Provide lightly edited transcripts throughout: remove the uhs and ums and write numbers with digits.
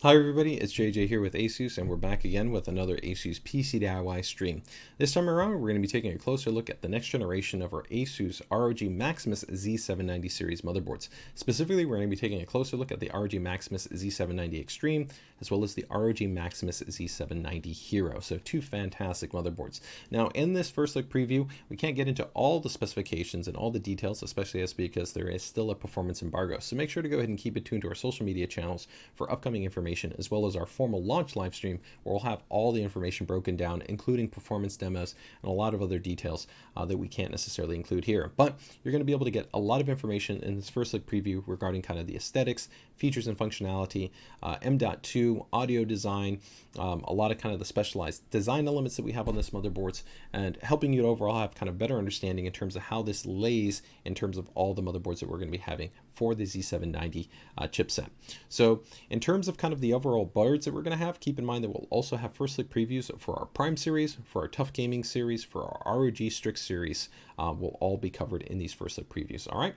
Hi everybody, it's JJ here with ASUS, and we're back again with another ASUS PCDIY stream. This time around, we're going to be taking a closer look at the next generation of our ASUS ROG MAXIMUS Z790 series motherboards. Specifically, we're going to be taking a closer look at the ROG MAXIMUS Z790 Extreme, as well as the ROG MAXIMUS Z790 Hero. So two fantastic motherboards. Now, in this first look preview, we can't get into all the specifications and all the details, especially because there is still a performance embargo. So make sure to go ahead and keep it tuned to our social media channels for upcoming information, as well as our formal launch live stream, where we'll have all the information broken down, including performance demos and a lot of other details that we can't necessarily include here. But you're going to be able to get a lot of information in this first look preview regarding kind of the aesthetics, features and functionality, M.2 audio design, a lot of kind of the specialized design elements that we have on this motherboards, and helping you to overall have kind of better understanding in terms of how this lays in terms of all the motherboards that we're going to be having for the Z790 chipset. So in terms of kind of the overall boards that we're going to have, keep in mind that we'll also have first look previews for our Prime series, for our Tough Gaming series, for our ROG Strict series. Will all be covered in these first look previews. All right.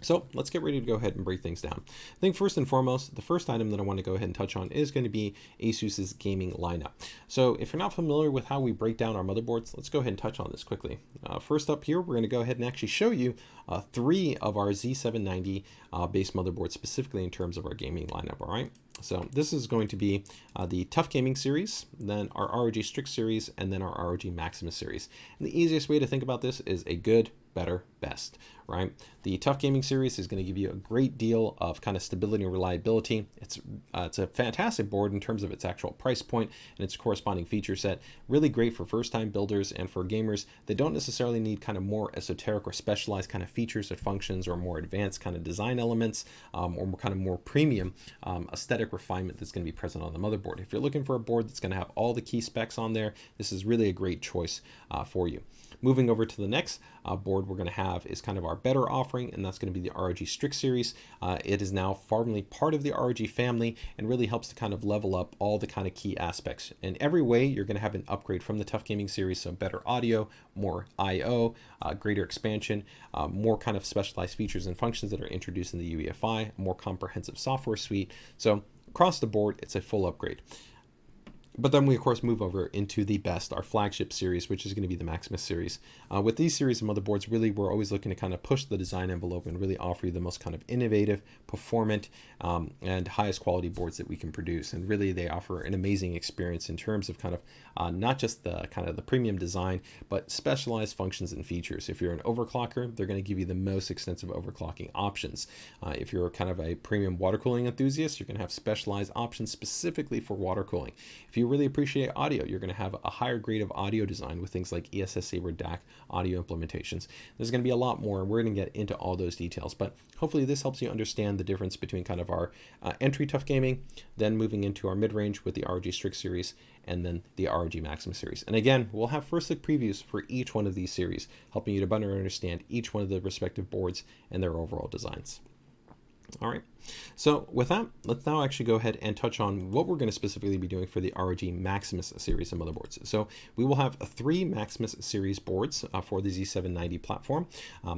So let's get ready to go ahead and break things down. I think first and foremost, the first item that I want to go ahead and touch on is going to be ASUS's gaming lineup. So if you're not familiar with how we break down our motherboards, let's go ahead and touch on this quickly. First up here, we're going to go ahead and actually show you 3 of our Z790 base motherboards, specifically in terms of our gaming lineup. All right. So this is going to be the Tough Gaming series, then our ROG Strict series, and then our ROG Maximus series. And the easiest way to think about this is a good, better, best, right? The Tough Gaming series is going to give you a great deal of kind of stability and reliability. It's a fantastic board in terms of its actual price point and its corresponding feature set. Really great for first-time builders and for gamers that don't necessarily need kind of more esoteric or specialized kind of features or functions or more advanced kind of design elements or more kind of more premium aesthetic refinement that's going to be present on the motherboard. If you're looking for a board that's going to have all the key specs on there, this is really a great choice for you. Moving over to the next board we're going to have is kind of our better offering, and that's going to be the ROG Strict series. It is now formally part of the ROG family and really helps to kind of level up all the kind of key aspects. In every way, you're going to have an upgrade from the Tough Gaming series, so better audio, more I/O, greater expansion, more kind of specialized features and functions that are introduced in the Uefi, a more comprehensive software suite. So across the board, it's a full upgrade. But then we, of course, move over into the best, our flagship series, which is going to be the Maximus series. With these series of motherboards, really, we're always looking to kind of push the design envelope and really offer you the most kind of innovative, performant, and highest quality boards that we can produce. And really, they offer an amazing experience in terms of kind of not just the kind of the premium design, but specialized functions and features. If you're an overclocker, they're going to give you the most extensive overclocking options. If you're kind of a premium water cooling enthusiast, you're going to have specialized options specifically for water cooling. If you really appreciate audio, you're going to have a higher grade of audio design with things like ESS Saber DAC audio implementations. There's going to be a lot more, and we're going to get into all those details, but hopefully this helps you understand the difference between kind of our entry Tough Gaming, then moving into our mid-range with the ROG Strict series, and then the ROG Maximus series. And again, we'll have first look previews for each one of these series, helping you to better understand each one of the respective boards and their overall designs. All right, so with that, let's now actually go ahead and touch on what we're going to specifically be doing for the ROG Maximus series of motherboards. So we will have 3 Maximus series boards for the Z790 platform.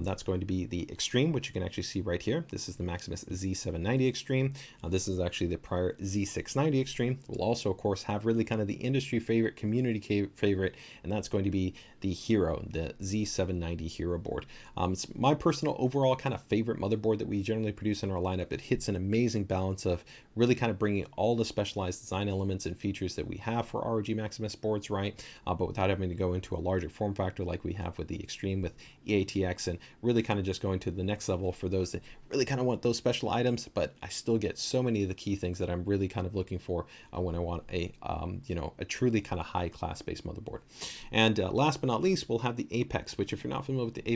That's going to be the Extreme, which you can actually see right here. This is the Maximus Z790 Extreme. This is actually the prior Z690 Extreme. We'll also, of course, have really kind of the industry favorite, community favorite, and that's going to be the Hero, the Z790 Hero board. It's my personal overall kind of favorite motherboard that we generally produce in our lineup. It hits an amazing balance of really kind of bringing all the specialized design elements and features that we have for ROG Maximus boards, right? But without having to go into a larger form factor like we have with the Extreme with EATX, and really kind of just going to the next level for those that really kind of want those special items, but I still get so many of the key things that I'm really kind of looking for when I want a a truly kind of high class based motherboard. And last but not least, we'll have the Apex, which if you're not familiar with the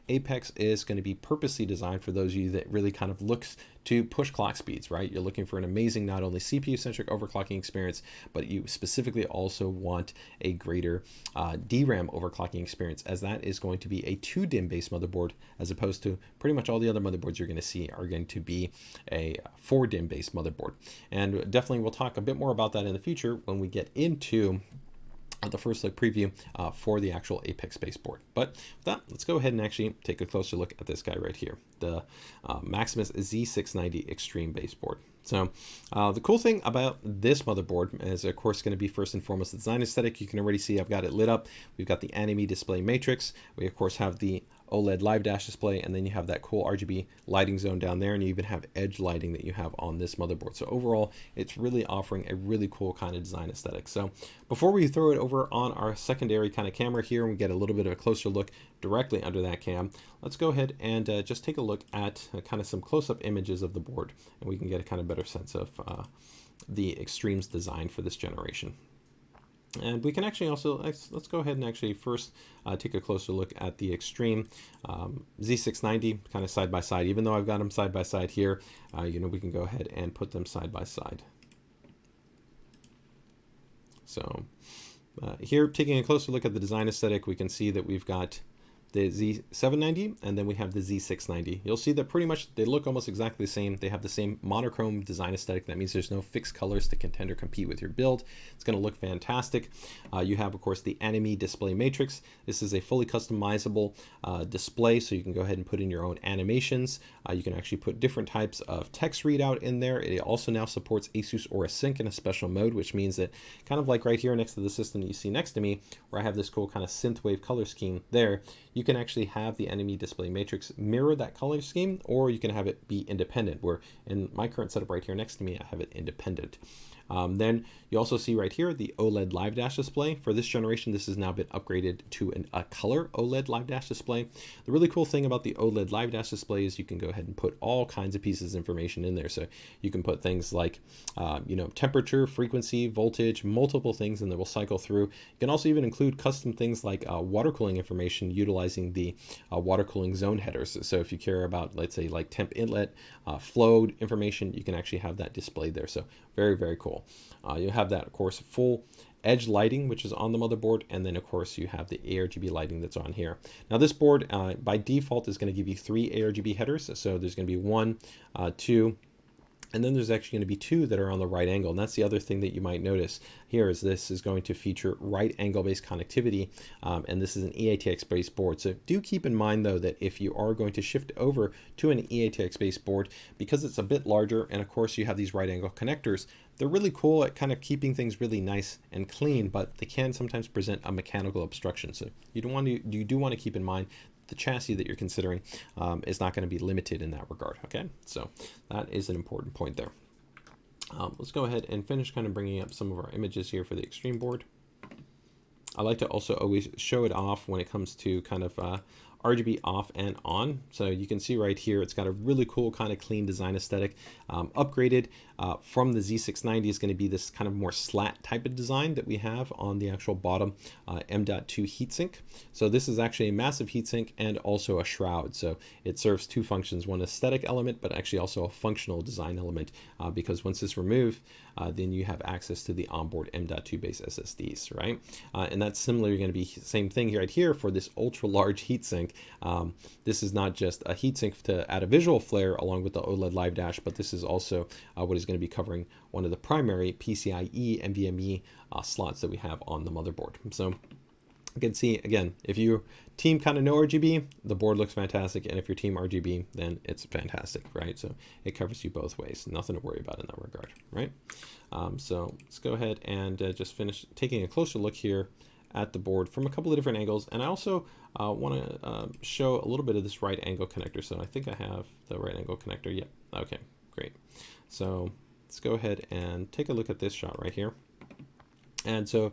Apex is going to be purposely designed for those of you that really kind of looks to push clock speeds, right? You're looking for an amazing, not only CPU-centric overclocking experience, but you specifically also want a greater DRAM overclocking experience, as that is going to be a 2 DIMM based motherboard, as opposed to pretty much all the other motherboards you're going to see are going to be a 4 DIMM based motherboard. And definitely we'll talk a bit more about that in the future when we get into the first look preview for the actual Apex base board. But with that, let's go ahead and actually take a closer look at this guy right here, the Maximus Z690 Extreme base board. So the cool thing about this motherboard is, of course, going to be first and foremost the design aesthetic. You can already see I've got it lit up. We've got the anime display matrix. We, of course, have the OLED live dash display, and then you have that cool RGB lighting zone down there, and you even have edge lighting that you have on this motherboard. So overall, it's really offering a really cool kind of design aesthetic. So before we throw it over on our secondary kind of camera here and we get a little bit of a closer look directly under that cam, let's go ahead and just take a look at kind of some close-up images of the board, and we can get a kind of better sense of the Extremes design for this generation. And we can actually also, let's go ahead and actually first take a closer look at the Extreme Z690 kind of side by side. Even though I've got them side by side here, you know, we can go ahead and put them side by side. So here, taking a closer look at the design aesthetic, we can see that we've got the Z790 and then we have the Z690. You'll see that pretty much they look almost exactly the same. They have the same monochrome design aesthetic. That means there's no fixed colors to contend or compete with your build. It's going to look fantastic. You have, of course, the anime display matrix. This is a fully customizable display, so you can go ahead and put in your own animations. You can actually put different types of text readout in there. It also now supports ASUS Aura Sync in a special mode, which means that kind of like right here next to the system that you see next to me, where I have this cool kind of synthwave color scheme there, you can actually have the enemy display matrix mirror that color scheme, or you can have it be independent, where in my current setup right here next to me, I have it independent. Then you also see right here the OLED live dash display. For this generation, this has now been upgraded to a color OLED live dash display. The really cool thing about the OLED live dash display is you can go ahead and put all kinds of pieces of information in there. So you can put things like, you know, temperature, frequency, voltage, multiple things, and they will cycle through. You can also even include custom things like water cooling information utilizing the water cooling zone headers. So if you care about, let's say, like temp inlet, flow information, you can actually have that displayed there. So very, very cool. You have that, of course, full edge lighting, which is on the motherboard, and then of course you have the ARGB lighting that's on here. Now this board by default is going to give you 3 ARGB headers, so there's going to be 1, 2, and then there's actually going to be 2 that are on the right angle. And that's the other thing that you might notice here is this is going to feature right angle based connectivity. And this is an EATX based board. So do keep in mind though, that if you are going to shift over to an EATX based board, because it's a bit larger, and of course you have these right angle connectors, they're really cool at kind of keeping things really nice and clean, but they can sometimes present a mechanical obstruction. So you do want to keep in mind the chassis that you're considering is not going to be limited in that regard. Okay, so that is an important point there. Let's go ahead and finish kind of bringing up some of our images here for the Extreme board. I like to also always show it off when it comes to kind of RGB off and on. So you can see right here, it's got a really cool kind of clean design aesthetic. Upgraded from the Z690 is going to be this kind of more slat type of design that we have on the actual bottom M.2 heatsink. So this is actually a massive heatsink and also a shroud. So it serves 2 functions, one aesthetic element, but actually also a functional design element, because once it's removed, then you have access to the onboard M.2 based SSDs, right? And that's similarly going to be same thing right here for this ultra large heatsink. This is not just a heatsink to add a visual flare along with the OLED live dash, but this is also what is going to be covering one of the primary PCIe NVMe slots that we have on the motherboard. So you can see, again, if you team kind of no RGB, the board looks fantastic. And if you're team RGB, then it's fantastic, right? So it covers you both ways. Nothing to worry about in that regard, right? So let's go ahead and just finish taking a closer look here at the board from a couple of different angles. And I also want to show a little bit of this right angle connector. So I think I have the right angle connector. Yep. Okay, great. So let's go ahead and take a look at this shot right here. And so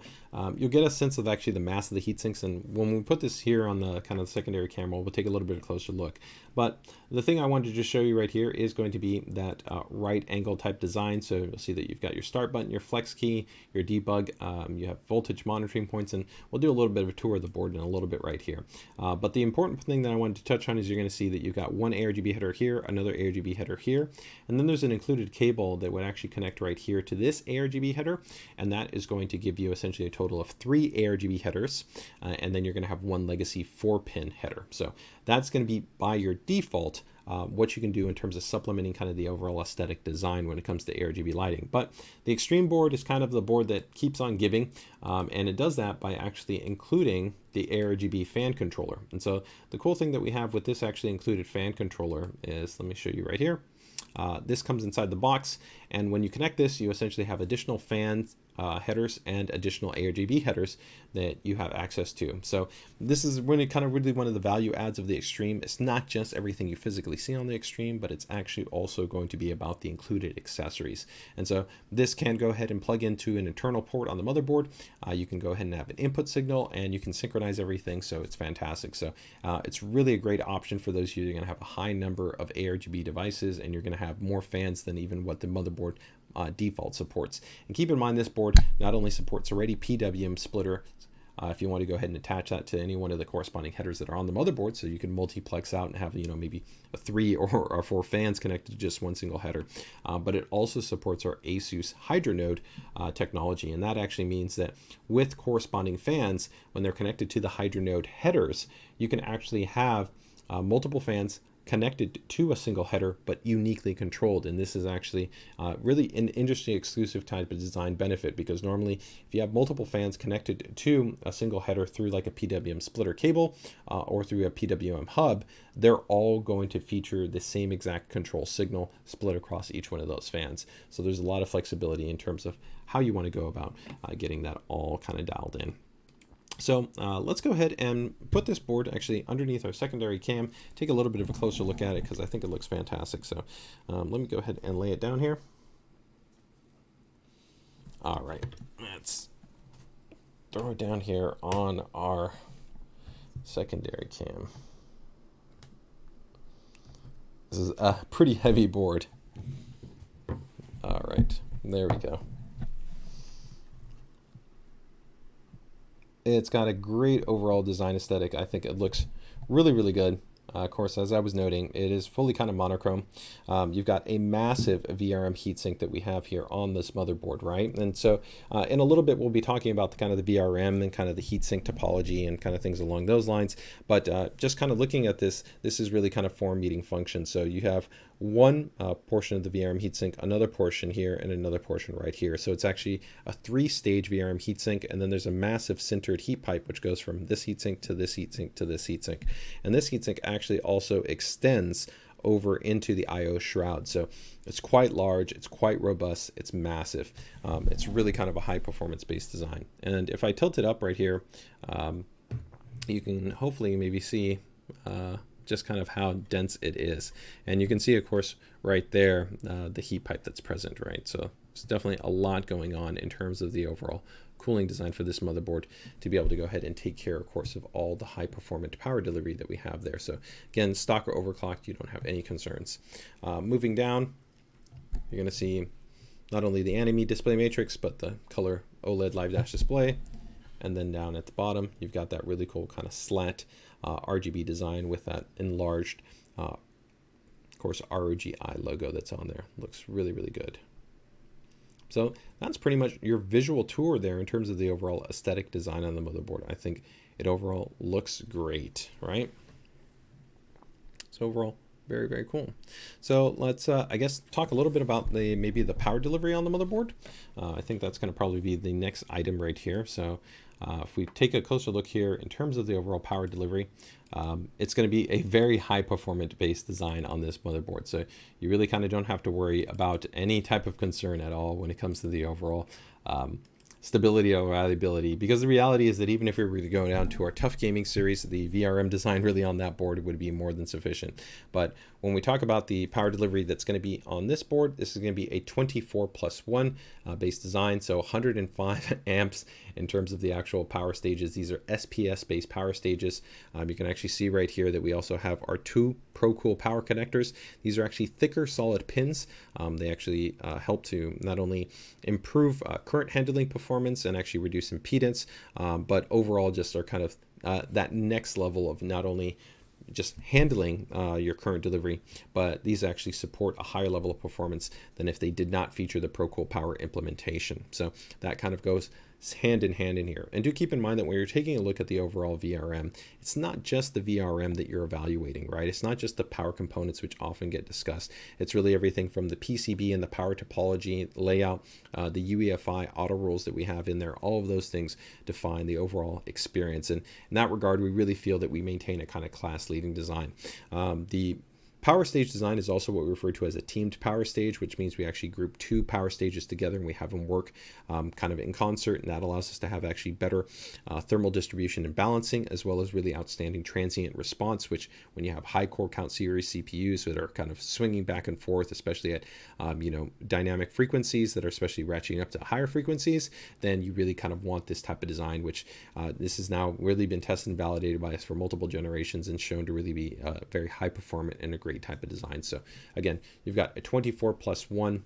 you'll get a sense of actually the mass of the heat sinks. And when we put this here on the kind of secondary camera, we'll take a little bit of a closer look. But the thing I wanted to just show you right here is going to be that right angle type design. So you'll see that you've got your start button, your flex key, your debug, you have voltage monitoring points, and we'll do a little bit of a tour of the board in a little bit right here. But the important thing that I wanted to touch on is you're going to see that you've got one ARGB header here, another ARGB header here, and then there's an included cable that would actually connect right here to this ARGB header, and that is going to give you essentially a total of 3 ARGB headers, and then you're going to have one legacy 4-pin header. So that's going to be by your default what you can do in terms of supplementing kind of the overall aesthetic design when it comes to ARGB lighting. But the Extreme board is kind of the board that keeps on giving, and it does that by actually including the ARGB fan controller. And so the cool thing that we have with this actually included fan controller is, let me show you right here. This comes inside the box, And when you connect this, you essentially have additional fans, headers, and additional ARGB headers that you have access to. So this is really one of the value adds of the Extreme. It's not just everything you physically see on the Extreme, but it's actually also going to be about the included accessories. And so this can go ahead and plug into an internal port on the motherboard. You can go ahead and have an input signal, and you can synchronize everything. So it's fantastic. So it's really a great option for those of you who are going to have a high number of ARGB devices, and you're going to have more fans than even what the motherboard default supports. And keep in mind, this board not only supports already Pwm Splitter, if you want to go ahead and attach that to any one of the corresponding headers that are on the motherboard, so you can multiplex out and have, maybe 3 or 4 fans connected to just one single header. But it also supports our ASUS Hydra node technology, and that actually means that with corresponding fans, when they're connected to the Hydra node headers, you can actually have multiple fans connected to a single header, but uniquely controlled. And this is actually really an interesting exclusive type of design benefit, because normally if you have multiple fans connected to a single header through like a PWM splitter cable or through a PWM hub, they're all going to feature the same exact control signal split across each one of those fans. So there's a lot of flexibility in terms of how you want to go about getting that all kind of dialed in. So let's go ahead and put this board actually underneath our secondary cam, take a little bit of a closer look at it, because I think it looks fantastic. So let me go ahead and lay it down here. All right, let's throw it down here on our secondary cam. This is a pretty heavy board. All right, there we go. It's got a great overall design aesthetic. I think it looks really, really good. Of course, as I was noting, it is fully kind of monochrome. You've got a massive VRM heatsink that we have here on this motherboard, right? And so in a little bit, we'll be talking about the kind of the VRM and kind of the heatsink topology and kind of things along those lines. But just kind of looking at this, this is really kind of form meeting function. So you have one portion of the VRM heatsink, another portion here, and another portion right here. So it's actually a 3-stage VRM heatsink, and then there's a massive sintered heat pipe which goes from this heatsink to this heatsink to this heatsink. And this heatsink actually also extends over into the I/O shroud. So it's quite large, it's quite robust, it's massive. It's really kind of a high performance based design. And if I tilt it up right here, you can hopefully maybe see just kind of how dense it is. And you can see, of course, right there, the heat pipe that's present, right? So there's definitely a lot going on in terms of the overall cooling design for this motherboard to be able to go ahead and take care, of course, of all the high performant power delivery that we have there. So again, stock or overclocked, you don't have any concerns. Moving down, you're going to see not only the anime display matrix, but the color OLED live dash display. And then down at the bottom, you've got that really cool kind of slant RGB design with that enlarged, of course, ROGI logo that's on there. Looks really, really good. So that's pretty much your visual tour there in terms of the overall aesthetic design on the motherboard. I think it overall looks great, right? So overall, very, very cool. So let's, I guess, talk a little bit about maybe the power delivery on the motherboard. I think that's going to probably be the next item right here. So if we take a closer look here in terms of the overall power delivery, it's going to be a very high performant based design on this motherboard. So you really kind of don't have to worry about any type of concern at all when it comes to the overall stability or reliability, because the reality is that even if we were to go down to our tough gaming series, the VRM design really on that board would be more than sufficient. But when we talk about the power delivery that's going to be on this board, this is going to be a 24+1 base design, so 105 amps in terms of the actual power stages. These are SPS based power stages. You can actually see right here that we also have our 2 ProCool power connectors. These are actually thicker solid pins. They actually help to not only improve current handling performance and actually reduce impedance, but overall just are kind of that next level of not only just handling your current delivery, but these actually support a higher level of performance than if they did not feature the ProCool power implementation. So that kind of goes hand in hand in here. And do keep in mind that when you're taking a look at the overall VRM, it's not just the VRM that you're evaluating, right? It's not just the power components which often get discussed. It's really everything from the PCB and the power topology, layout, the UEFI auto rules that we have in there. All of those things define the overall experience. And in that regard, we really feel that we maintain a kind of class leading design. The Power stage design is also what we refer to as a teamed power stage, which means we actually group two power stages together and we have them work kind of in concert, and that allows us to have actually better thermal distribution and balancing, as well as really outstanding transient response, which when you have high core count series CPUs that are kind of swinging back and forth, especially at dynamic frequencies that are especially ratcheting up to higher frequencies, then you really kind of want this type of design, which this has now really been tested and validated by us for multiple generations and shown to really be a very high performant and a great type of design. So again, you've got a 24+1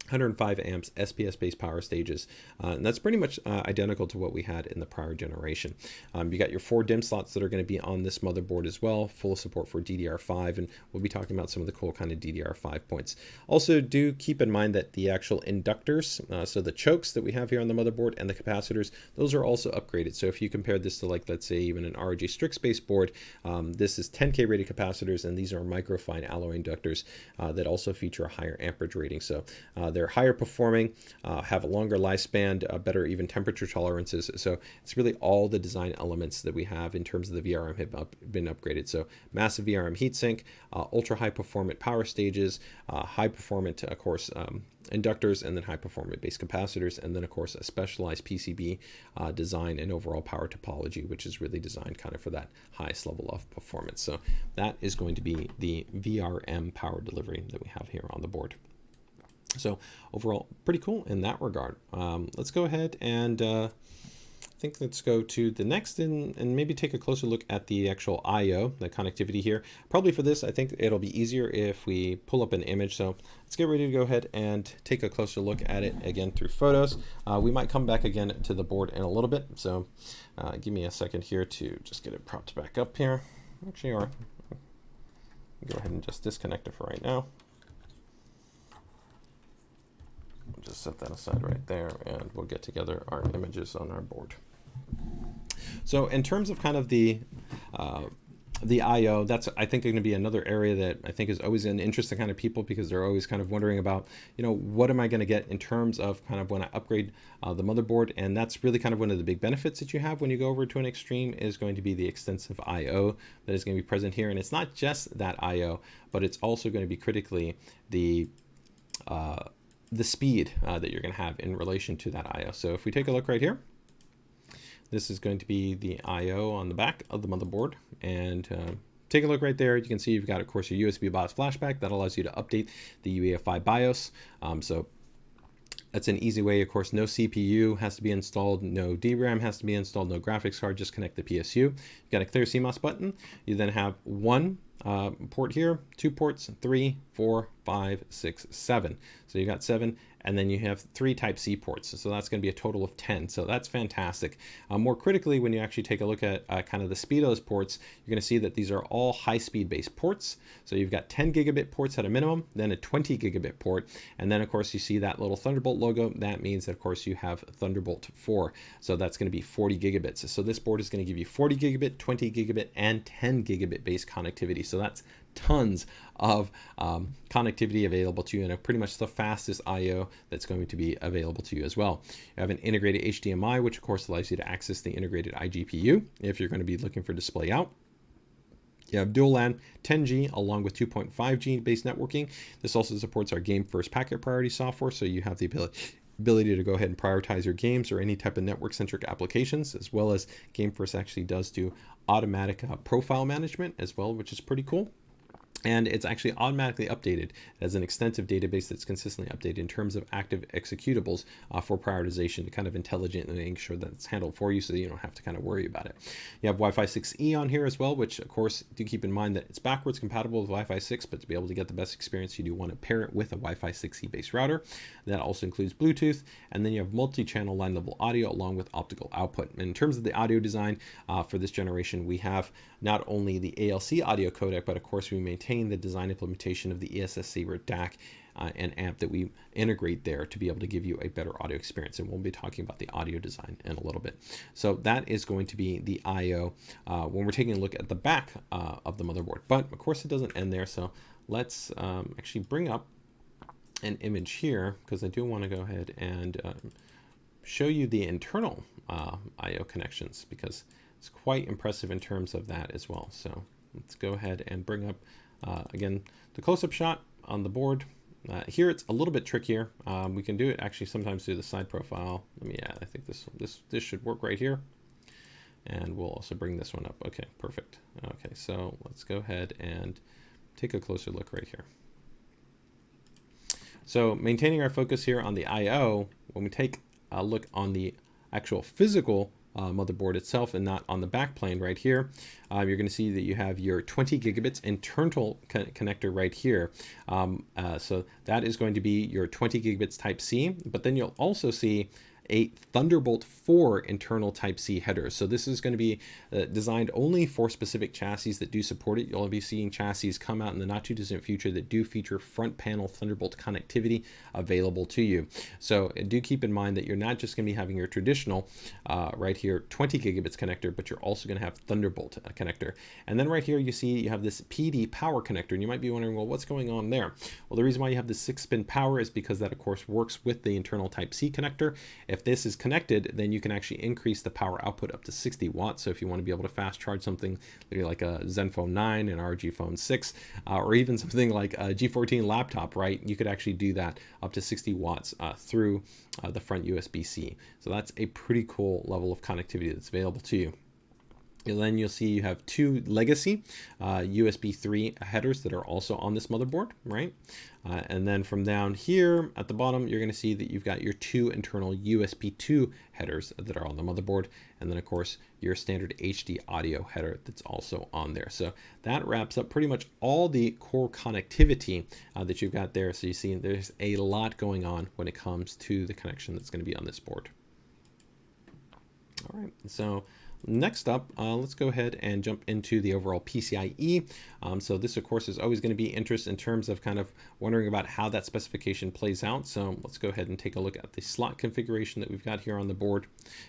105 amps SPS based power stages, and that's pretty much identical to what we had in the prior generation. You got your 4 DIMM slots that are going to be on this motherboard as well, full support for DDR5, and we'll be talking about some of the cool kind of DDR5 points. Also, do keep in mind that the actual inductors, so the chokes that we have here on the motherboard and the capacitors, those are also upgraded. So if you compare this to, like, let's say even an ROG Strict Series board, this is 10K rated capacitors, and these are microfine alloy inductors that also feature a higher amperage rating. So they're higher performing, have a longer lifespan, better even temperature tolerances. So it's really all the design elements that we have in terms of the VRM have been upgraded. So massive VRM heatsink, ultra high performant power stages, high performant, of course, inductors, and then high performant base capacitors, and then of course a specialized PCB design and overall power topology, which is really designed kind of for that highest level of performance. So that is going to be the VRM power delivery that we have here on the board. So overall, pretty cool in that regard. Let's go ahead and I think let's go to the next and maybe take a closer look at the actual I/O, the connectivity here. Probably for this, I think it'll be easier if we pull up an image. So let's get ready to go ahead and take a closer look at it again through photos. We might come back again to the board in a little bit. So give me a second here to just get it propped back up here. Actually, or go ahead and just disconnect it for right now. Just set that aside right there, and we'll get together our images on our board. So in terms of kind of the I/O, that's, I think, going to be another area that I think is always an interest to kind of people, because they're always kind of wondering about, what am I going to get in terms of kind of when I upgrade the motherboard. And that's really kind of one of the big benefits that you have when you go over to an extreme, is going to be the extensive I/O that is going to be present here. And it's not just that I/O, but it's also going to be critically the speed that you're going to have in relation to that I/O. So if we take a look right here, this is going to be the I/O on the back of the motherboard, and take a look right there. You can see you've got, of course, your USB BIOS flashback that allows you to update the Uefi BIOS. So that's an easy way. Of course, no CPU has to be installed, no DRAM has to be installed, no graphics card, just connect the PSU. You've got a clear CMOS button. You then have one port here, 2 ports, 3, 4, 5, 6, 7. So you got 7, and then you have 3 Type-C ports. So that's going to be a total of 10. So that's fantastic. More critically, when you actually take a look at kind of the speed of those ports, you're going to see that these are all high-speed based ports. So you've got 10 gigabit ports at a minimum, then a 20 gigabit port, and then of course you see that little Thunderbolt logo. That means that of course you have Thunderbolt 4. So that's going to be 40 gigabits. So this board is going to give you 40 gigabit, 20 gigabit, and 10 gigabit based connectivity. So that's tons of connectivity available to you, and pretty much the fastest I/O that's going to be available to you as well. You have an integrated HDMI, which of course allows you to access the integrated iGPU if you're going to be looking for display out. You have dual LAN 10G along with 2.5G based networking. This also supports our game first packet priority software, so you have the ability to go ahead and prioritize your games or any type of network centric applications, as well as Game First actually does do automatic profile management as well, which is pretty cool. And it's actually automatically updated as an extensive database that's consistently updated in terms of active executables for prioritization, to kind of intelligently make sure that it's handled for you so that you don't have to kind of worry about it. You have Wi-Fi 6E on here as well, which of course do keep in mind that it's backwards compatible with Wi-Fi 6, but to be able to get the best experience, you do want to pair it with a Wi-Fi 6E based router. That also includes Bluetooth, and then you have multi-channel line level audio along with optical output. And in terms of the audio design for this generation, we have not only the ALC audio codec, but of course we maintain the design implementation of the ESS Saber DAC and amp that we integrate there to be able to give you a better audio experience. And we'll be talking about the audio design in a little bit. So that is going to be the I/O when we're taking a look at the back of the motherboard. But of course it doesn't end there. So let's actually bring up an image here, because I do want to go ahead and show you the internal I/O connections, because it's quite impressive in terms of that as well. So let's go ahead and bring up Again, the close-up shot on the board. Here it's a little bit trickier. We can do it actually sometimes through the side profile. Let me add, I think this should work right here. And we'll also bring this one up. Okay, perfect. Okay, so let's go ahead and take a closer look right here. So maintaining our focus here on the I/O, when we take a look on the actual physical motherboard itself and not on the backplane right here, you're going to see that you have your 20 gigabits internal connector right here. So that is going to be your 20 gigabits Type-C, but then you'll also see a Thunderbolt 4 internal Type-C header. So this is going to be designed only for specific chassis that do support it. You'll be seeing chassis come out in the not too distant future that do feature front panel Thunderbolt connectivity available to you. So do keep in mind that you're not just going to be having your traditional right here 20 gigabits connector, but you're also going to have Thunderbolt connector. And then right here you see you have this PD power connector, and you might be wondering, well, what's going on there? Well, the reason why you have the 6-pin power is because that of course works with the internal Type-C connector. If this is connected, then you can actually increase the power output up to 60 watts. So if you want to be able to fast charge something like a Zenfone 9, an ROG Phone 6, or even something like a G14 laptop, right? You could actually do that up to 60 watts through the front USB-C. So that's a pretty cool level of connectivity that's available to you. And then you'll see you have two legacy USB 3 headers that are also on this motherboard, right? And then from down here at the bottom, you're going to see that you've got your two internal USB 2 headers that are on the motherboard. And then of course, your standard HD audio header that's also on there. So that wraps up pretty much all the core connectivity that you've got there. So you see there's a lot going on when it comes to the connection that's going to be on this board. All right, so next up, let's go ahead and jump into the overall PCIe. So this, of course, is always going to be interest in terms of kind of wondering about how that specification plays out. So let's go ahead and take a look at the slot configuration that we've got here on the board.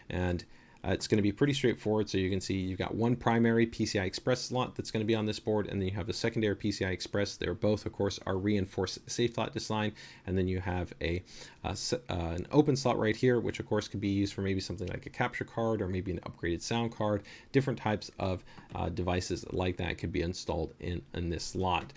And it's going to be pretty straightforward. So you can see you've got one primary PCI Express slot that's going to be on this board, and then you have a secondary PCI Express. They're both, of course, are reinforced safe slot design. And then you have an open slot right here, which of course could be used for maybe something like a capture card or maybe an upgraded sound card. Different types of devices like that could be installed in this slot.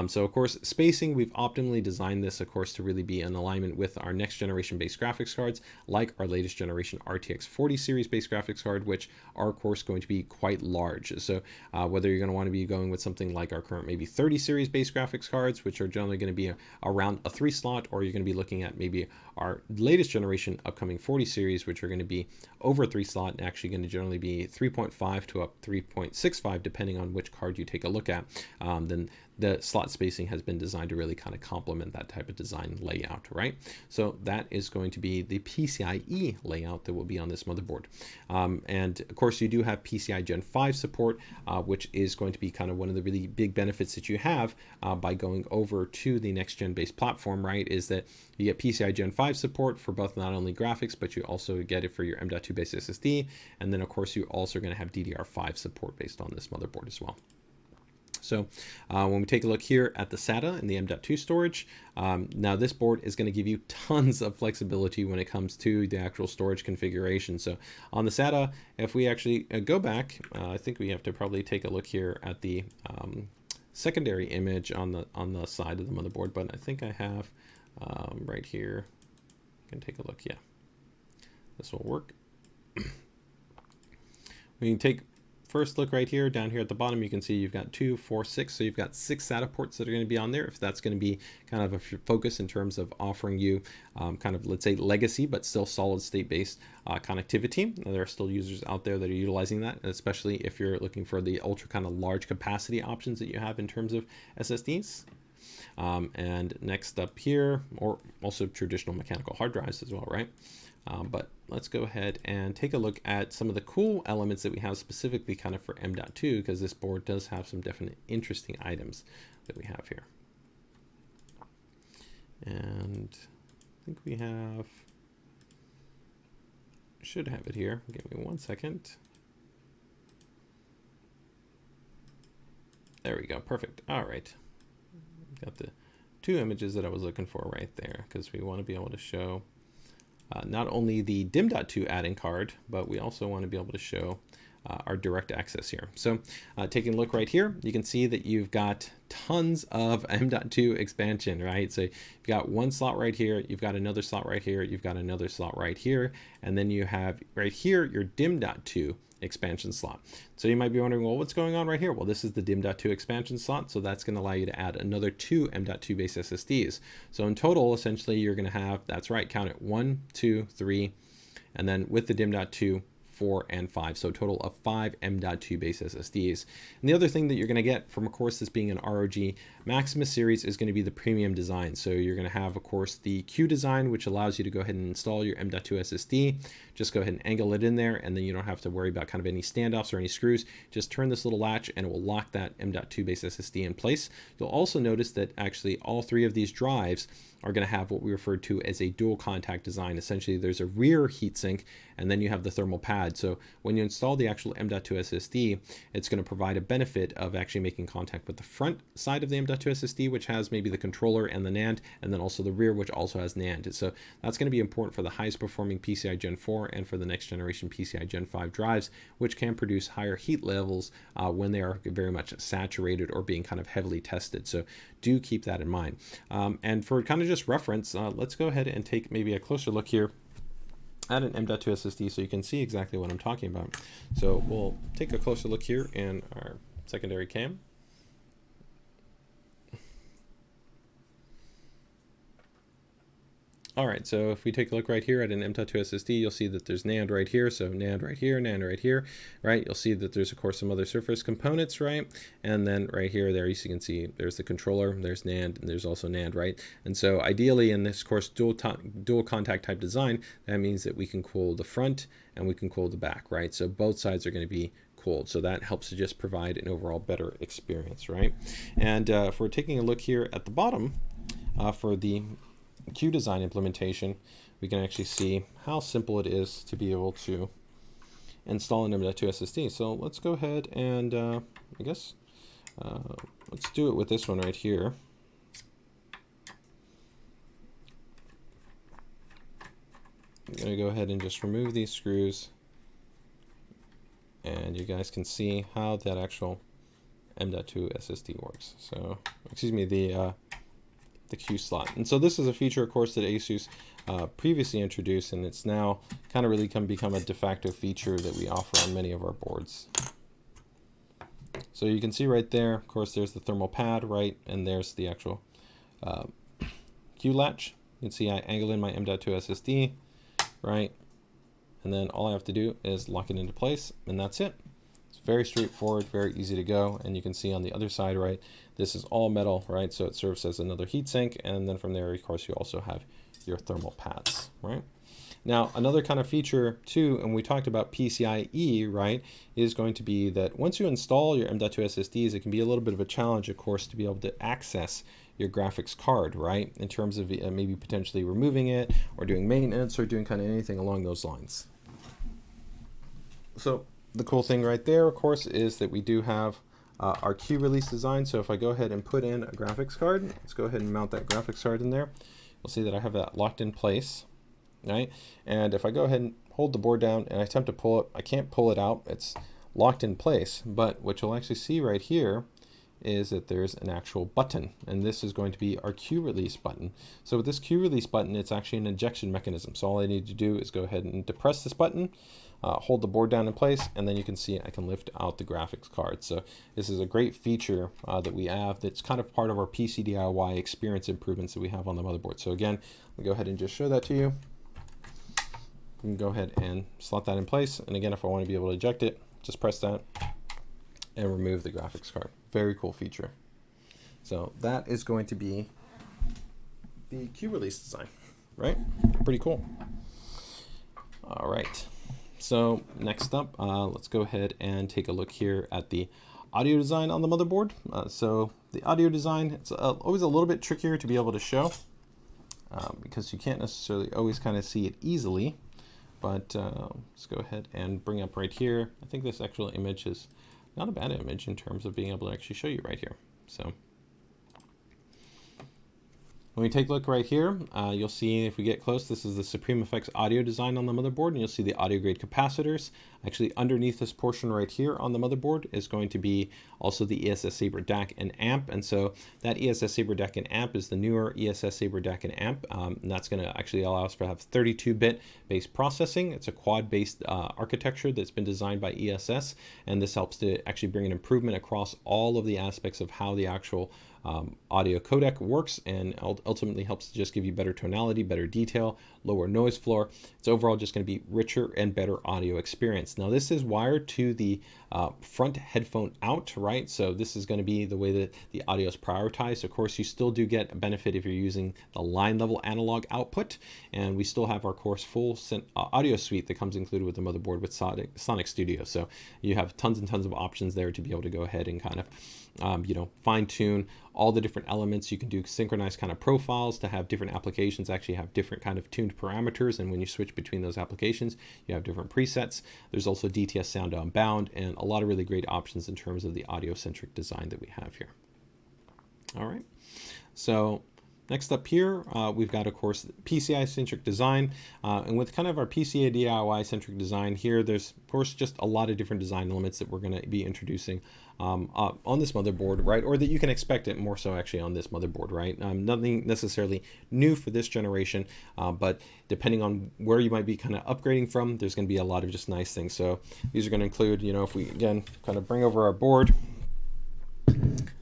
So of course, spacing, we've optimally designed this, of course, to really be in alignment with our next generation based graphics cards, like our latest generation RTX 40 series based graphics card, which are of course going to be quite large. So whether you're going to want to be going with something like our current maybe 30 series based graphics cards, which are generally going to be around a 3 slot, or you're going to be looking at maybe our latest generation upcoming 40 series, which are going to be over 3 slot and actually going to generally be 3.5 to up 3.65, depending on which card you take a look at, then the slot spacing has been designed to really kind of complement that type of design layout, right? So that is going to be the PCIe layout that will be on this motherboard. And of course, you do have PCIe Gen 5 support, which is going to be kind of one of the really big benefits that you have by going over to the next gen based platform, right? Is that you get PCIe Gen 5 support for both not only graphics, but you also get it for your M.2 based SSD. And then of course, you're also going to have Ddr5 support based on this motherboard as well. So when we take a look here at the SATA and the M.2 storage, now this board is going to give you tons of flexibility when it comes to the actual storage configuration. So on the SATA, if we actually go back, I think we have to probably take a look here at the secondary image on the side of the motherboard, but I think I have right here. You can take a look. Yeah, this will work. We can take first look right here. Down here at the bottom, you can see you've got 2, 4, 6. So you've got 6 SATA ports that are going to be on there. If that's going to be kind of a focus in terms of offering you kind of, let's say, legacy, but still solid state based connectivity. Now, there are still users out there that are utilizing that, especially if you're looking for the ultra kind of large capacity options that you have in terms of SSDs. And next up here, or also traditional mechanical hard drives as well, right? But let's go ahead and take a look at some of the cool elements that we have specifically kind of for M.2, because this board does have some definite interesting items that we have here. And I think we should have it here. Give me 1 second. There we go. Perfect. All right. Got the 2 images that I was looking for right there, because we want to be able to show not only the DIMM.2 add-in card, but we also want to be able to show our direct access here. So taking a look right here, you can see that you've got tons of M.2 expansion, right? So you've got one slot right here, you've got another slot right here, you've got another slot right here, and then you have right here your DIMM.2 expansion slot. So you might be wondering, well, what's going on right here? Well, this is the DIMM.2 expansion slot, so that's going to allow you to add another 2 M.2 base SSDs. So in total, essentially, you're going to have, that's right, count it, 1, 2, 3, and then with the DIMM.2, 4 and 5, so a total of 5 M.2 base SSDs. And the other thing that you're going to get from, of course, this being an ROG Maximus series is going to be the premium design. So you're going to have, of course, the Q design, which allows you to go ahead and install your M.2 SSD. Just go ahead and angle it in there, and then you don't have to worry about kind of any standoffs or any screws. Just turn this little latch and it will lock that M.2 base SSD in place. You'll also notice that actually all 3 of these drives are going to have what we refer to as a dual contact design. Essentially, there's a rear heatsink, and then you have the thermal pad. So when you install the actual M.2 SSD, it's going to provide a benefit of actually making contact with the front side of the M.2 SSD, which has maybe the controller and the NAND, and then also the rear, which also has NAND. So that's going to be important for the highest performing PCIe Gen 4 and for the next generation PCIe Gen 5 drives, which can produce higher heat levels when they are very much saturated or being kind of heavily tested. So do keep that in mind. And for kind of just reference, let's go ahead and take maybe a closer look here at an M.2 SSD so you can see exactly what I'm talking about. So we'll take a closer look here in our secondary cam. All right, so if we take a look right here at an M.2 SSD, you'll see that there's NAND right here, so NAND right here, NAND right here, right? You'll see that there's, of course, some other surface components, right? And then right here, there, you can see there's the controller, there's NAND, and there's also NAND, right? And so ideally in this, of course, dual contact type design, that means that we can cool the front and we can cool the back, right? So both sides are going to be cooled. So that helps to just provide an overall better experience, right? And if we're taking a look here at the bottom for the Q design implementation, we can actually see how simple it is to be able to install an M.2 SSD. So let's go ahead and I guess let's do it with this one right here. I'm going to go ahead and just remove these screws, and you guys can see how that actual M.2 SSD works. So, excuse me, the Q slot. And so this is a feature, of course, that ASUS previously introduced, and it's now kind of really become a de facto feature that we offer on many of our boards. So you can see right there, of course, there's the thermal pad, right, and there's the actual Q-Latch. You can see I angle in my M.2 SSD, right, and then all I have to do is lock it into place, and that's it. It's very straightforward, very easy to go, and you can see on the other side, right, this is all metal, right, so it serves as another heatsink, and then from there, of course, you also have your thermal pads, right? Now, another kind of feature too, and we talked about PCIe, right, is going to be that once you install your M.2 SSDs, it can be a little bit of a challenge, of course, to be able to access your graphics card, right, in terms of maybe potentially removing it or doing maintenance or doing kind of anything along those lines. So the cool thing right there, of course, is that we do have our Q-Release design. So if I go ahead and put in a graphics card, let's go ahead and mount that graphics card in there. You'll see that I have that locked in place, right? And if I go ahead and hold the board down and I attempt to pull it, I can't pull it out. It's locked in place. But what you'll actually see right here is that there's an actual button, and this is going to be our Q-Release button. So with this Q-Release button, it's actually an ejection mechanism. So all I need to do is go ahead and depress this button, hold the board down in place, and then you can see I can lift out the graphics card. So this is a great feature that we have that's kind of part of our PCDIY experience improvements that we have on the motherboard. So again, I'll go ahead and just show that to you. You can go ahead and slot that in place, and again, if I want to be able to eject it, just press that and remove the graphics card. Very cool feature. So that is going to be the Q-Release design, right? Pretty cool. All right. So next up, let's go ahead and take a look here at the audio design on the motherboard. So the audio design, it's always a little bit trickier to be able to show because you can't necessarily always kind of see it easily. But let's go ahead and bring up right here. I think this actual image is not a bad image in terms of being able to actually show you right here. So When we take a look right here, you'll see if we get close, this is the Supreme Effects audio design on the motherboard, and you'll see the audio grade capacitors. Actually, underneath this portion right here on the motherboard is going to be also the ESS Saber DAC and amp. And so that ESS Saber DAC and amp is the newer ESS Saber DAC and amp. And that's going to actually allow us to have 32-bit based processing. It's a quad-based architecture that's been designed by ESS, and this helps to actually bring an improvement across all of the aspects of how the actual audio codec works, and ultimately helps to just give you better tonality, better detail, lower noise floor. It's overall just going to be richer and better audio experience. Now this is wired to the front headphone out, right? So this is going to be the way that the audio is prioritized. Of course, you still do get a benefit if you're using the line level analog output, and we still have our course full audio suite that comes included with the motherboard with Sonic Studio. So you have tons and tons of options there to be able to go ahead and kind of fine tune all the different elements. You can do synchronized kind of profiles to have different applications actually have different kind of tuned parameters, and when you switch between those applications you have different presets. There's also DTS sound on bound, and a lot of really great options in terms of the audio centric design that we have here. All right, so next up here, we've got, of course, PCI Centric Design. And with kind of our PCDIY centric design here, there's, of course, just a lot of different design elements that we're going to be introducing on this motherboard, right? Or that you can expect it more so actually on this motherboard, right? Nothing necessarily new for this generation, but depending on where you might be kind of upgrading from, there's going to be a lot of just nice things. So these are going to include, if we, again, kind of bring over our board,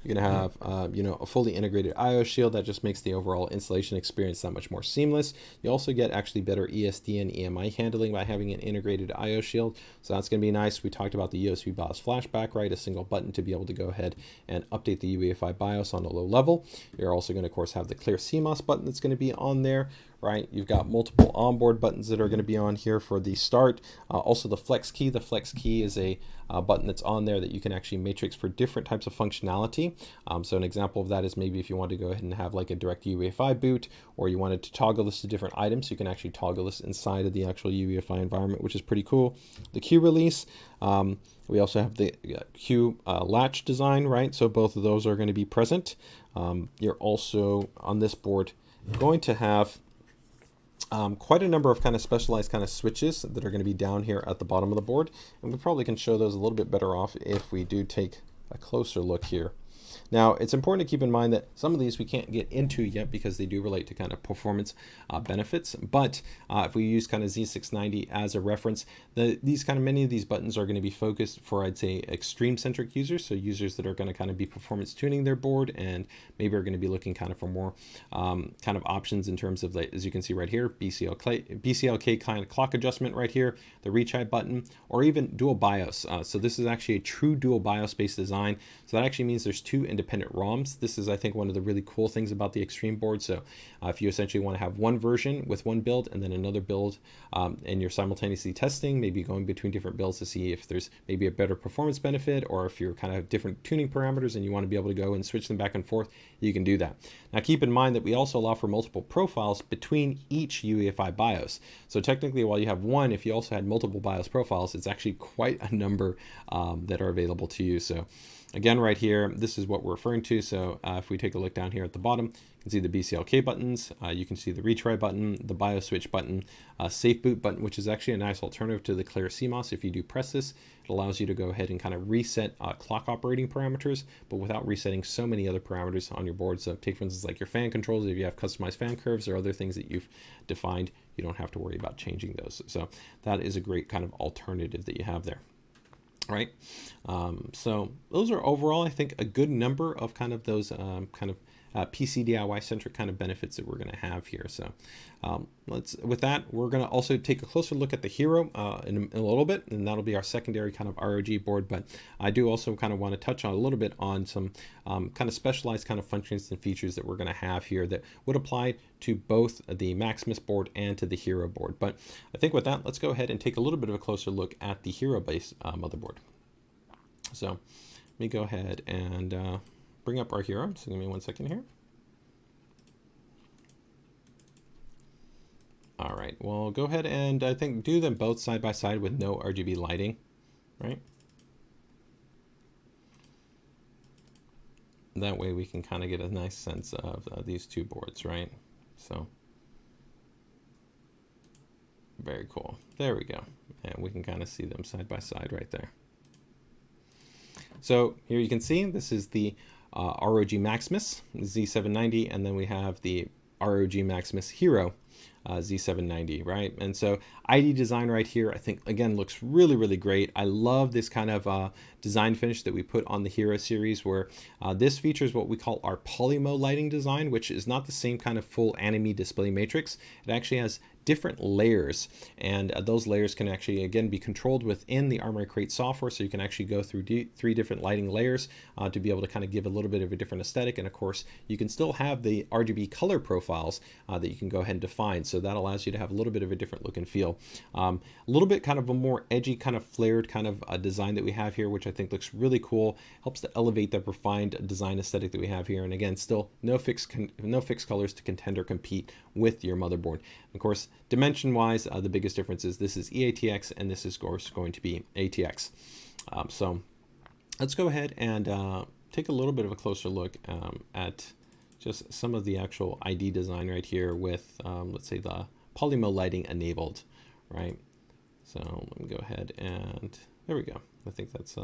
you're going to have, a fully integrated IO shield that just makes the overall installation experience that much more seamless. You also get actually better ESD and EMI handling by having an integrated IO shield. So that's going to be nice. We talked about the USB BIOS flashback, right? A single button to be able to go ahead and update the Uefi BIOS on a low level. You're also going to, of course, have the clear Cmos button that's going to be on there, right? You've got multiple onboard buttons that are going to be on here for the start. Also the flex key. The flex key is a button that's on there that you can actually matrix for different types of functionality. So an example of that is maybe if you want to go ahead and have like a direct UEFI boot, or you wanted to toggle this to different items, you can actually toggle this inside of the actual UEFI environment, which is pretty cool. The Q-Release. We also have the Q-Latch design, right? So both of those are going to be present. You're also on this board going to have quite a number of kind of specialized kind of switches that are going to be down here at the bottom of the board, and we probably can show those a little bit better off if we do take a closer look here. Now, it's important to keep in mind that some of these we can't get into yet because they do relate to kind of performance benefits. But if we use kind of Z690 as a reference, many of these buttons are going to be focused for, I'd say, extreme centric users. So users that are going to kind of be performance tuning their board and maybe are going to be looking kind of for more kind of options in terms of, as you can see right here, BCLK kind of clock adjustment right here, the reach height button, or even dual BIOS. So this is actually a true dual BIOS based design. So that actually means there's two independent ROMs. This is, I think, one of the really cool things about the Extreme board. So if you essentially want to have one version with one build and then another build, and you're simultaneously testing, maybe going between different builds to see if there's maybe a better performance benefit, or if you're kind of different tuning parameters and you want to be able to go and switch them back and forth, you can do that. Now keep in mind that we also allow for multiple profiles between each UEFI BIOS. So technically, while you have one, if you also had multiple BIOS profiles, it's actually quite a number that are available to you. So again, right here, this is what we're referring to. So if we take a look down here at the bottom, you can see the BCLK buttons, you can see the retry button, the BIOS switch button, safe boot button, which is actually a nice alternative to the clear Cmos. If you do press this, it allows you to go ahead and kind of reset clock operating parameters, but without resetting so many other parameters on your board. So take, for instance, like your fan controls. If you have customized fan curves or other things that you've defined, you don't have to worry about changing those. So that is a great kind of alternative that you have there. Right. So those are overall, I think, a good number of kind of those PCDIY centric kind of benefits that we're going to have here. So with that, we're going to also take a closer look at the Hero in a little bit, and that'll be our secondary kind of ROG board. But I do also kind of want to touch on a little bit on some kind of specialized kind of functions and features that we're going to have here that would apply to both the Maximus board and to the Hero board. But I think with that, let's go ahead and take a little bit of a closer look at the Hero base motherboard. So let me go ahead and bring up our Hero. So give me 1 second here. All right, well, go ahead and I think do them both side by side with no RGB lighting, right? that way we can kind of get a nice sense of these two boards, right? So very cool. There we go. And we can kind of see them side by side right there. So here you can see this is the ROG Maximus Z790, and then we have the ROG Maximus Hero Z790, right? And so ID design right here, I think, again, looks really, really great. I love this kind of design finish that we put on the Hero series, where this features what we call our polymo lighting design, which is not the same kind of full anime display matrix. It actually has different layers, and those layers can actually, again, be controlled within the Armoury Crate software, so you can actually go through three different lighting layers to be able to kind of give a little bit of a different aesthetic. And of course, you can still have the RGB color profiles that you can go ahead and define, so that allows you to have a little bit of a different look and feel. A little bit kind of a more edgy, kind of flared kind of design that we have here, which I think looks really cool, helps to elevate that refined design aesthetic that we have here. And again, still no fixed colors to contend or compete with your motherboard. Of course, dimension wise, the biggest difference is this is EATX and this is of course going to be ATX. So let's go ahead and take a little bit of a closer look at just some of the actual ID design right here with, let's say, the polymo lighting enabled, right? So let me go ahead and there we go. I think that's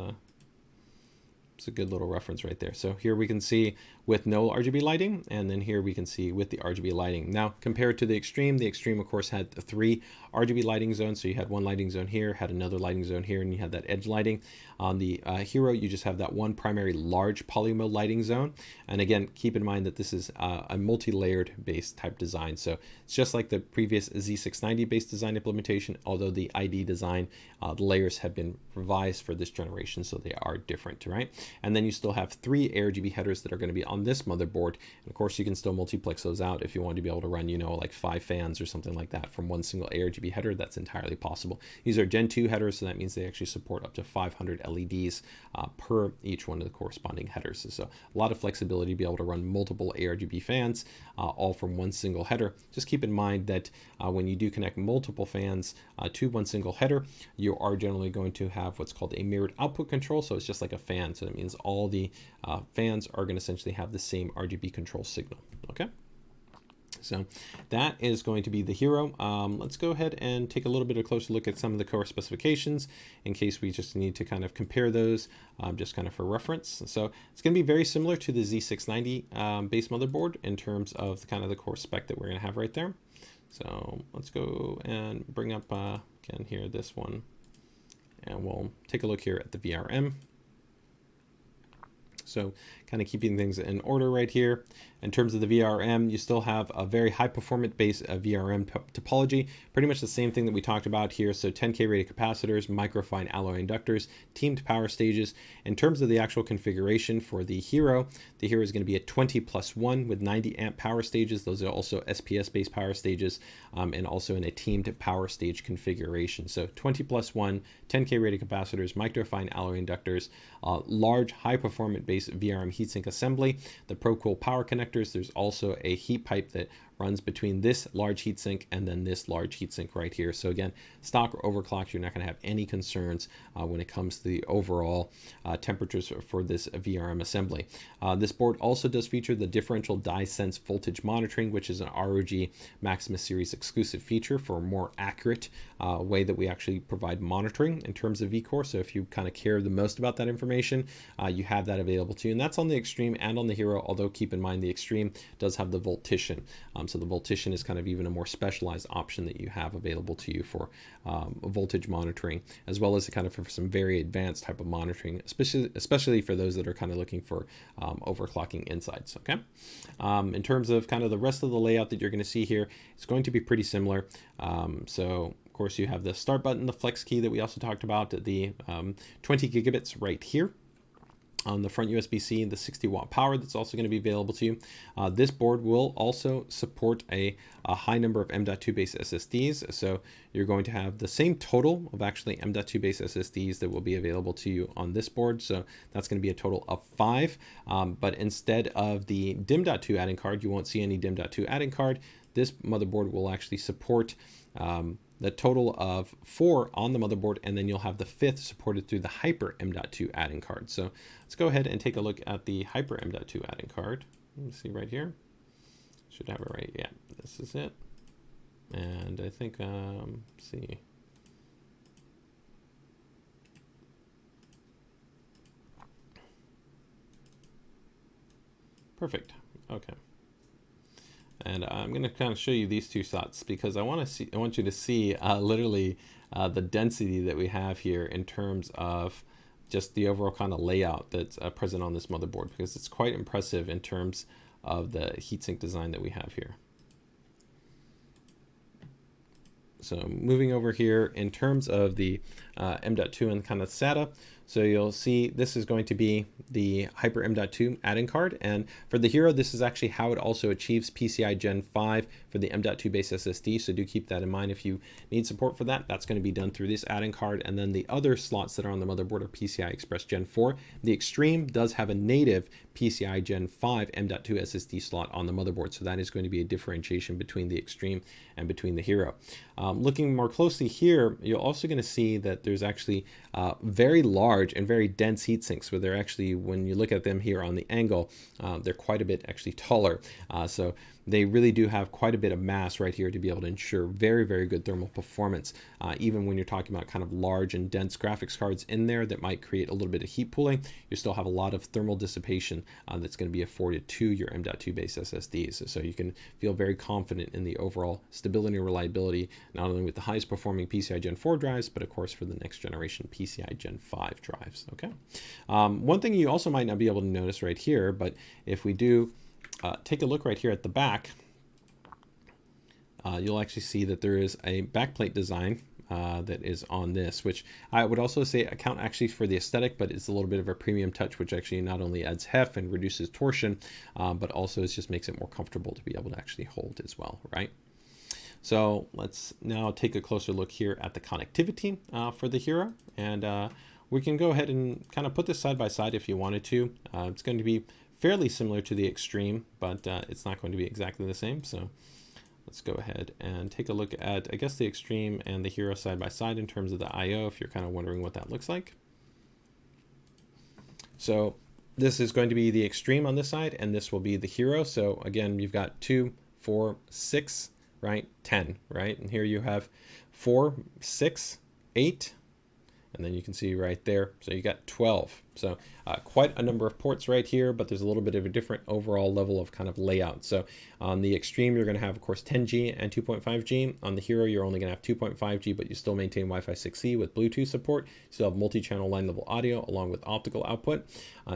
it's a good little reference right there. So here we can see with no RGB lighting, and then here we can see with the RGB lighting. Now, compared to the Extreme of course had 3 RGB lighting zones. So you had one lighting zone here, had another lighting zone here, and you had that edge lighting. On the Hero, you just have that one primary large polymo lighting zone. And again, keep in mind that this is a multi-layered base type design. So it's just like the previous Z690 base design implementation, although the ID design, the layers have been revised for this generation, so they are different, right? And then you still have 3 ARGB headers that are going to be on this motherboard. And of course, you can still multiplex those out if you want to be able to run, you know, like 5 fans or something like that from one single ARGB header. That's entirely possible. These are Gen 2 headers, so that means they actually support up to 500 LEDs per each one of the corresponding headers. So a lot of flexibility to be able to run multiple ARGB fans, all from one single header. Just keep in mind that when you do connect multiple fans to one single header, you are generally going to have what's called a mirrored output control. So it's just like a fan. So that means all the fans are going to essentially have the same RGB control signal. Okay. So that is going to be the Hero. Let's go ahead and take a little bit of a closer look at some of the core specifications in case we just need to kind of compare those just kind of for reference. So it's going to be very similar to the Z690 base motherboard in terms of the kind of the core spec that we're going to have right there. So let's go and bring up again here this one, and we'll take a look here at the VRM. So kind of keeping things in order right here. In terms of the VRM, you still have a very high performance base VRM topology, pretty much the same thing that we talked about here. So 10K rated capacitors, microfine alloy inductors, teamed power stages. In terms of the actual configuration for the Hero is going to be a 20+1 with 90 amp power stages. Those are also SPS based power stages, and also in a teamed power stage configuration. So 20+1, 10K rated capacitors, microfine alloy inductors, large high performance base VRM heatsink assembly, the ProCool power connectors. There's also a heat pipe that runs between this large heatsink and then this large heatsink right here. So again, stock or overclock, you're not going to have any concerns when it comes to the overall temperatures for this VRM assembly. This board also does feature the differential dye sense voltage monitoring, which is an ROG Maximus Series exclusive feature for a more accurate way that we actually provide monitoring in terms of vCore. So if you kind of care the most about that information, you have that available to you. And that's on the Extreme and on the Hero, although keep in mind the Extreme does have the Voltition. So the Voltition is kind of even a more specialized option that you have available to you for voltage monitoring, as well as kind of for some very advanced type of monitoring, especially for those that are kind of looking for overclocking insights. Okay. In terms of kind of the rest of the layout that you're going to see here, it's going to be pretty similar. So of course you have the start button, the flex key that we also talked about, the 20 gigabits right here on the front USB-C, and the 60-watt power that's also going to be available to you. This board will also support a high number of M.2 base SSDs. So you're going to have the same total of actually M.2 base SSDs that will be available to you on this board. So that's going to be a total of 5. But instead of the DIMM.2 adding card, you won't see any DIMM.2 adding card. This motherboard will actually support the total of 4 on the motherboard, and then you'll have the 5th supported through the Hyper M.2 add-in card. So let's go ahead and take a look at the Hyper M.2 add-in card. Let me see right here. Should have it right. Yeah, this is it. And I think, let's see. Perfect. Okay. And I'm going to kind of show you these two slots because I want you to see literally the density that we have here in terms of just the overall kind of layout that's present on this motherboard, because it's quite impressive in terms of the heatsink design that we have here. So moving over here in terms of the M.2 and kind of SATA, so you'll see this is going to be the Hyper M.2 add-in card, and for the Hero, this is actually how it also achieves PCIe Gen 5 for the M.2 base SSD, so do keep that in mind. If you need support for that, that's going to be done through this add-in card, and then the other slots that are on the motherboard are PCI Express Gen 4. The Extreme does have a native PCIe Gen 5 M.2 SSD slot on the motherboard, so that is going to be a differentiation between the Extreme and between the Hero. Looking more closely here, you're also going to see that there's actually very large and very dense heat sinks, where they're actually, when you look at them here on the angle, they're quite a bit actually taller. So they really do have quite a bit of mass right here to be able to ensure very, very good thermal performance. Even when you're talking about kind of large and dense graphics cards in there that might create a little bit of heat pooling, you still have a lot of thermal dissipation that's going to be afforded to your M.2 base SSDs. So you can feel very confident in the overall stability and reliability, not only with the highest performing PCIe Gen 4 drives, but of course for the next generation PCIe Gen 5 drives. Okay. One thing you also might not be able to notice right here, but if we do take a look right here at the back, you'll actually see that there is a backplate design that is on this, which I would also say account actually for the aesthetic, but it's a little bit of a premium touch, which actually not only adds heft and reduces torsion, but also it just makes it more comfortable to be able to actually hold as well, right? So let's now take a closer look here at the connectivity for the Hero, and we can go ahead and kind of put this side by side if you wanted to. It's going to be fairly similar to the Extreme, but it's not going to be exactly the same. So let's go ahead and take a look at, I guess, the Extreme and the Hero side by side in terms of the I/O, if you're kind of wondering what that looks like. So this is going to be the Extreme on this side, and this will be the Hero. So again, you've got 2, 4, 6, right, 10, right? And here you have 4, 6, 8, and then you can see right there, so you got 12. So quite a number of ports right here, but there's a little bit of a different overall level of kind of layout. So on the Extreme, you're going to have, of course, 10G and 2.5G. On the Hero, you're only going to have 2.5G, but you still maintain Wi-Fi 6E with Bluetooth support. You still have multi-channel line-level audio along with optical output.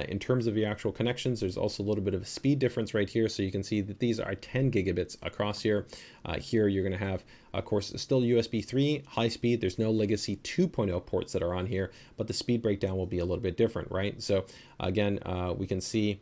In terms of your actual connections, there's also a little bit of a speed difference right here. So you can see that these are 10 gigabits across here. Here, you're going to have, of course, still USB 3, high speed. There's no legacy 2.0 ports that are on here, but the speed breakdown will be a little bit different, right? So again, we can see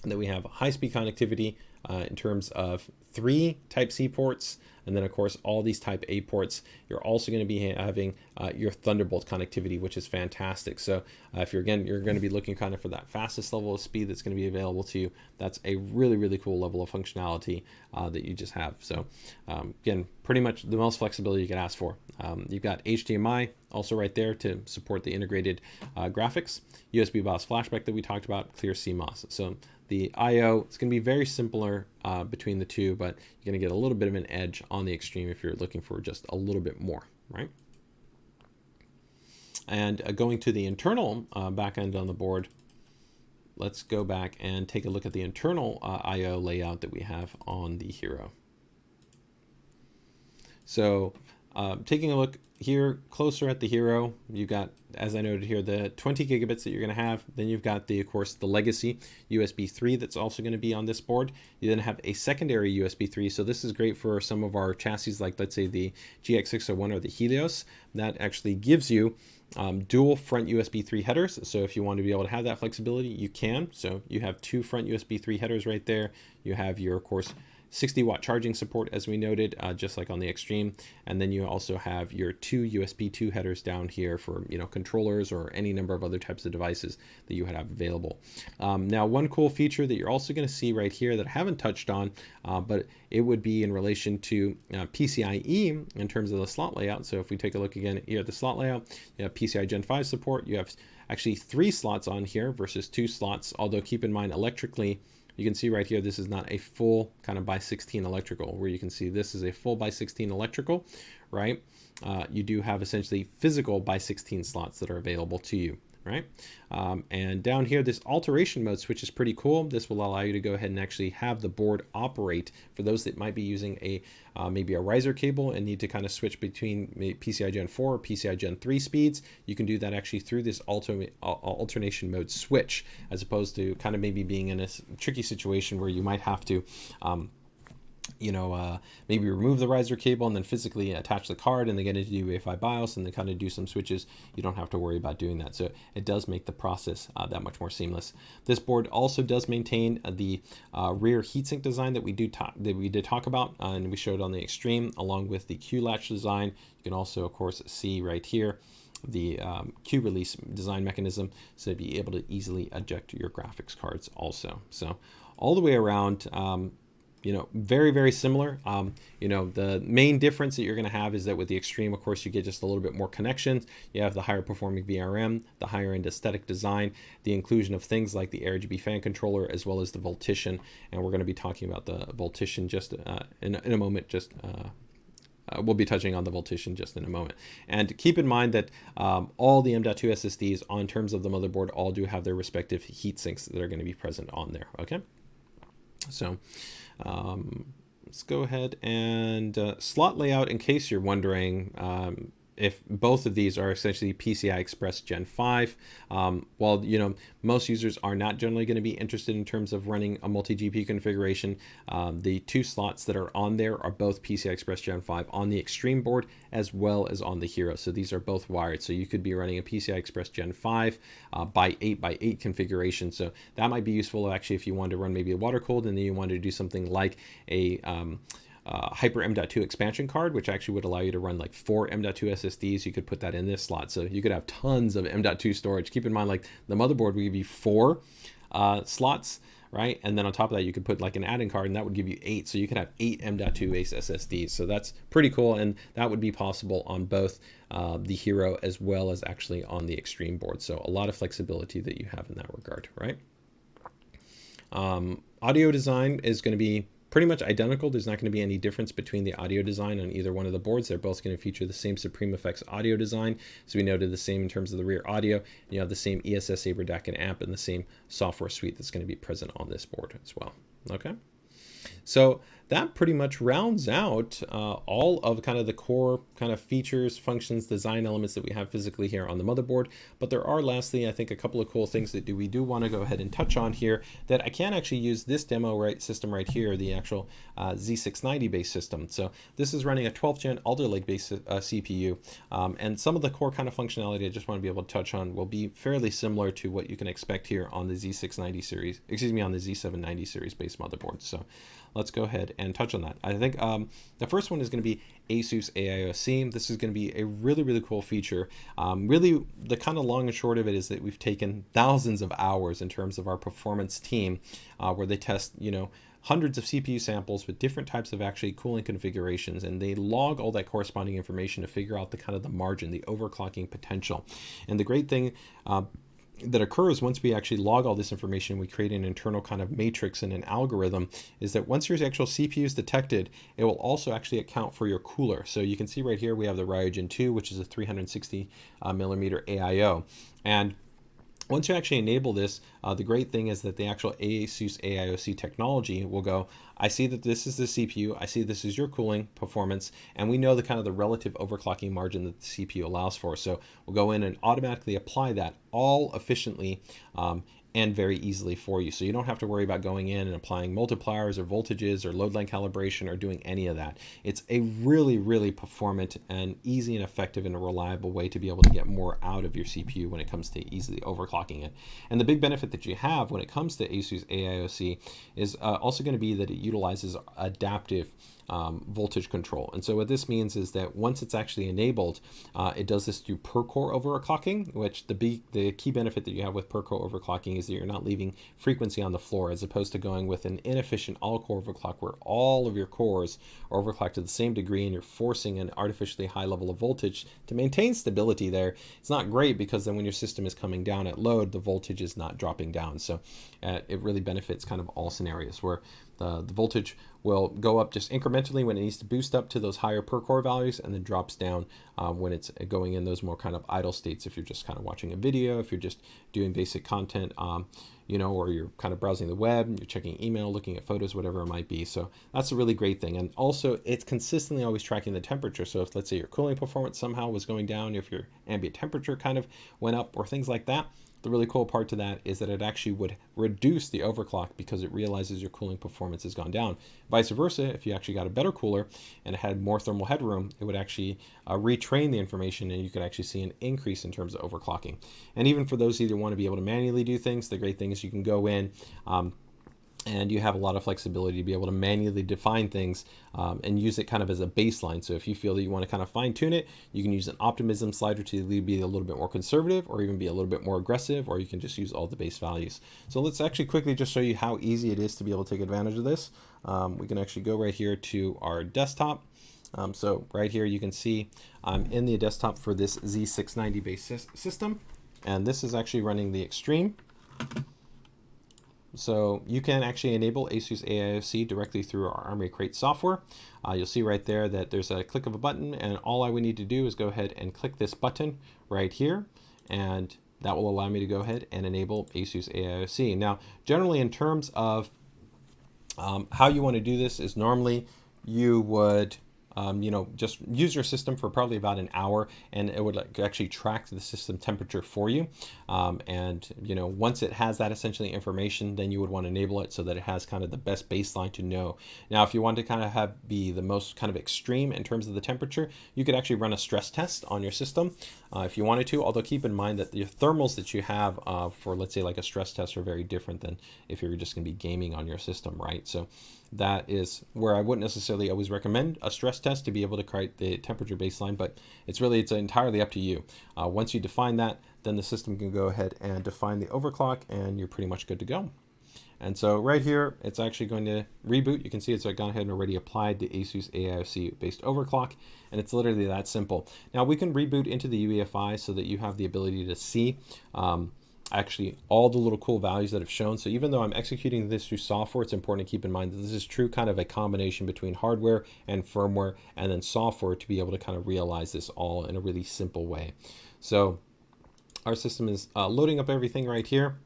that we have high-speed connectivity in terms of 3 Type-C ports, and then of course all these Type-A ports. You're also going to be having your Thunderbolt connectivity, which is fantastic. So if you're going to be looking kind of for that fastest level of speed that's going to be available to you, that's a really, really cool level of functionality that you just have. So again, pretty much the most flexibility you can ask for. You've got HDMI also right there to support the integrated graphics, USB BIOS flashback that we talked about, clear Cmos. So the I/O, it's going to be very similar between the two, but you're going to get a little bit of an edge on the Extreme if you're looking for just a little bit more, right? And going to the internal back end on the board, let's go back and take a look at the internal I/O layout that we have on the Hero. So taking a look here closer at the Hero, you've got, as I noted here, the 20 gigabits that you're going to have. Then you've got the, of course, the legacy USB 3 that's also going to be on this board. You then have a secondary USB 3. So this is great for some of our chassis, like let's say the GX601 or the Helios. That actually gives you dual front USB 3 headers. So if you want to be able to have that flexibility, you can. So you have 2 front USB 3 headers right there. You have your, of course, 60-watt charging support, as we noted, just like on the Extreme. And then you also have your 2 USB 2 headers down here for, controllers or any number of other types of devices that you would have available. Now, one cool feature that you're also going to see right here that I haven't touched on, but it would be in relation to PCIe in terms of the slot layout. So if we take a look again, you have the slot layout, you have PCIe Gen 5 support, you have actually 3 slots on here versus 2 slots, although keep in mind electrically, you can see right here, this is not a full kind of by 16 electrical, where you can see this is a full by 16 electrical, right? You do have essentially physical by 16 slots that are available to you, right? And down here, this alteration mode switch is pretty cool. This will allow you to go ahead and actually have the board operate for those that might be using a maybe a riser cable and need to kind of switch between PCIe Gen 4 or PCIe Gen 3 speeds. You can do that actually through this alternation mode switch, as opposed to kind of maybe being in a tricky situation where you might have to maybe remove the riser cable and then physically attach the card and then get into Uefi BIOS and then kind of do some switches. You don't have to worry about doing that. So it does make the process that much more seamless. This board also does maintain the rear heatsink design that we did talk about and we showed on the Extreme, along with the Q-Latch design. You can also, of course, see right here the Q-Release design mechanism, so to be able to easily eject your graphics cards also. So all the way around, very, very similar. The main difference that you're going to have is that with the Extreme, of course, you get just a little bit more connections. You have the higher performing VRM, the higher end aesthetic design, the inclusion of things like the Argb Fan Controller, as well as the Voltition. And we're going to be talking about the Voltition just in a moment. We'll be touching on the Voltition just in a moment. And keep in mind that all the M.2 SSDs on terms of the motherboard all do have their respective heat sinks that are going to be present on there. Okay. So let's go ahead and slot layout, in case you're wondering if both of these are essentially PCI Express Gen 5. While most users are not generally going to be interested in terms of running a multi-GPU configuration, the 2 slots that are on there are both PCI Express Gen 5 on the Extreme board as well as on the Hero. So these are both wired. So you could be running a PCI Express Gen 5 by 8x8 configuration. So that might be useful actually if you wanted to run maybe a water cooled and then you wanted to do something like a Hyper M.2 expansion card, which actually would allow you to run like 4 M.2 SSDs. You could put that in this slot. So you could have tons of M.2 storage. Keep in mind, like the motherboard would give you 4 slots, right? And then on top of that, you could put like an add-in card and that would give you 8. So you could have 8 M.2 SSDs. So that's pretty cool. And that would be possible on both the Hero as well as actually on the Extreme board. So a lot of flexibility that you have in that regard, right? Audio design is going to be pretty much identical. There's not going to be any difference between the audio design on either one of the boards. They're both going to feature the same Supreme Effects audio design. So we noted the same in terms of the rear audio. And you have the same ESS Saber DAC and amp and the same software suite that's going to be present on this board as well. Okay. So that pretty much rounds out all of kind of the core kind of features, functions, design elements that we have physically here on the motherboard. But there are, lastly, I think a couple of cool things that we do want to go ahead and touch on here that I can actually use this demo system right here, the actual Z690 based system. So this is running a 12th gen Alder Lake based CPU. And some of the core kind of functionality I just want to be able to touch on will be fairly similar to what you can expect here on the Z690 series, on the Z790 series based motherboard. So let's go ahead and touch on that. I think the first one is going to be ASUS Aio Sim. This is going to be a really, really cool feature. Really, the kind of long and short of it is that we've taken thousands of hours in terms of our performance team where they test, hundreds of CPU samples with different types of actually cooling configurations, and they log all that corresponding information to figure out the kind of the margin, the overclocking potential. And the great thing that occurs once we actually log all this information, we create an internal kind of matrix and an algorithm, is that once your actual CPU is detected, it will also actually account for your cooler. So you can see right here, we have the Ryujin 2, which is a 360 millimeter AIO. And once you actually enable this, the great thing is that the actual ASUS AIOC technology will go, I see that this is the CPU, I see this is your cooling performance, and we know the kind of the relative overclocking margin that the CPU allows for. So we'll go in and automatically apply that all efficiently and very easily for you. So you don't have to worry about going in and applying multipliers or voltages or load line calibration or doing any of that. It's a really, really performant and easy and effective and a reliable way to be able to get more out of your CPU when it comes to easily overclocking it. And the big benefit that you have when it comes to ASUS AiOC is also going to be that it utilizes adaptive voltage control. And so what this means is that once it's actually enabled, it does this through per core overclocking, which the key benefit that you have with per core overclocking is that you're not leaving frequency on the floor, as opposed to going with an inefficient all core overclock where all of your cores are overclocked to the same degree and you're forcing an artificially high level of voltage to maintain stability there. It's not great, because then when your system is coming down at load, the voltage is not dropping down. So it really benefits kind of all scenarios where the voltage will go up just incrementally when it needs to boost up to those higher per core values, and then drops down when it's going in those more kind of idle states. If you're just kind of watching a video, if you're just doing basic content, you know, or you're kind of browsing the web, you're checking email, looking at photos, whatever it might be. So that's a really great thing. And also it's consistently always tracking the temperature. So if, let's say, your cooling performance somehow was going down, if your ambient temperature kind of went up or things like that, the really cool part to that is that it actually would reduce the overclock because it realizes your cooling performance has gone down. Vice versa, if you actually got a better cooler and it had more thermal headroom, it would actually retrain the information, and you could actually see an increase in terms of overclocking. And even for those who either want to be able to manually do things, the great thing is you can go in and you have a lot of flexibility to be able to manually define things and use it kind of as a baseline. So if you feel that you want to kind of fine tune it, you can use an optimism slider to be a little bit more conservative, or even be a little bit more aggressive, or you can just use all the base values. So let's actually quickly just show you how easy it is to be able to take advantage of this. We can actually go right here to our desktop. So right here you can see I'm in the desktop for this Z690 base system, and this is actually running the Extreme. So you can actually enable ASUS AiOC directly through our Armoury Crate software. You'll see right there that there's a click of a button, and all I would need to do is go ahead and click this button right here, and that will allow me to go ahead and enable ASUS AiOC. Now, generally in terms of how you want to do this is normally you would you know, just use your system for probably about an hour, and it would actually track the system temperature for you. And you know, once it has that essentially information, then you would want to enable it so that it has kind of the best baseline to know. Now, if you want to kind of be the most kind of extreme in terms of the temperature, you could actually run a stress test on your system if you wanted to. Although keep in mind that the thermals that you have for, let's say, like a stress test are very different than if you're just going to be gaming on your system, right? So that is where I wouldn't necessarily always recommend a stress test to be able to create the temperature baseline, but it's entirely up to you. Once you define that, then the system can go ahead and define the overclock, and you're pretty much good to go. And so right here, it's actually going to reboot. You can see it's gone ahead and already applied the ASUS AiOC based overclock, and it's literally that simple. Now we can reboot into the UEFI so that you have the ability to see actually all the little cool values that have shown. So even though I'm executing this through software, it's important to keep in mind that this is true kind of a combination between hardware and firmware and then software to be able to kind of realize this all in a really simple way. So our system is loading up everything right here.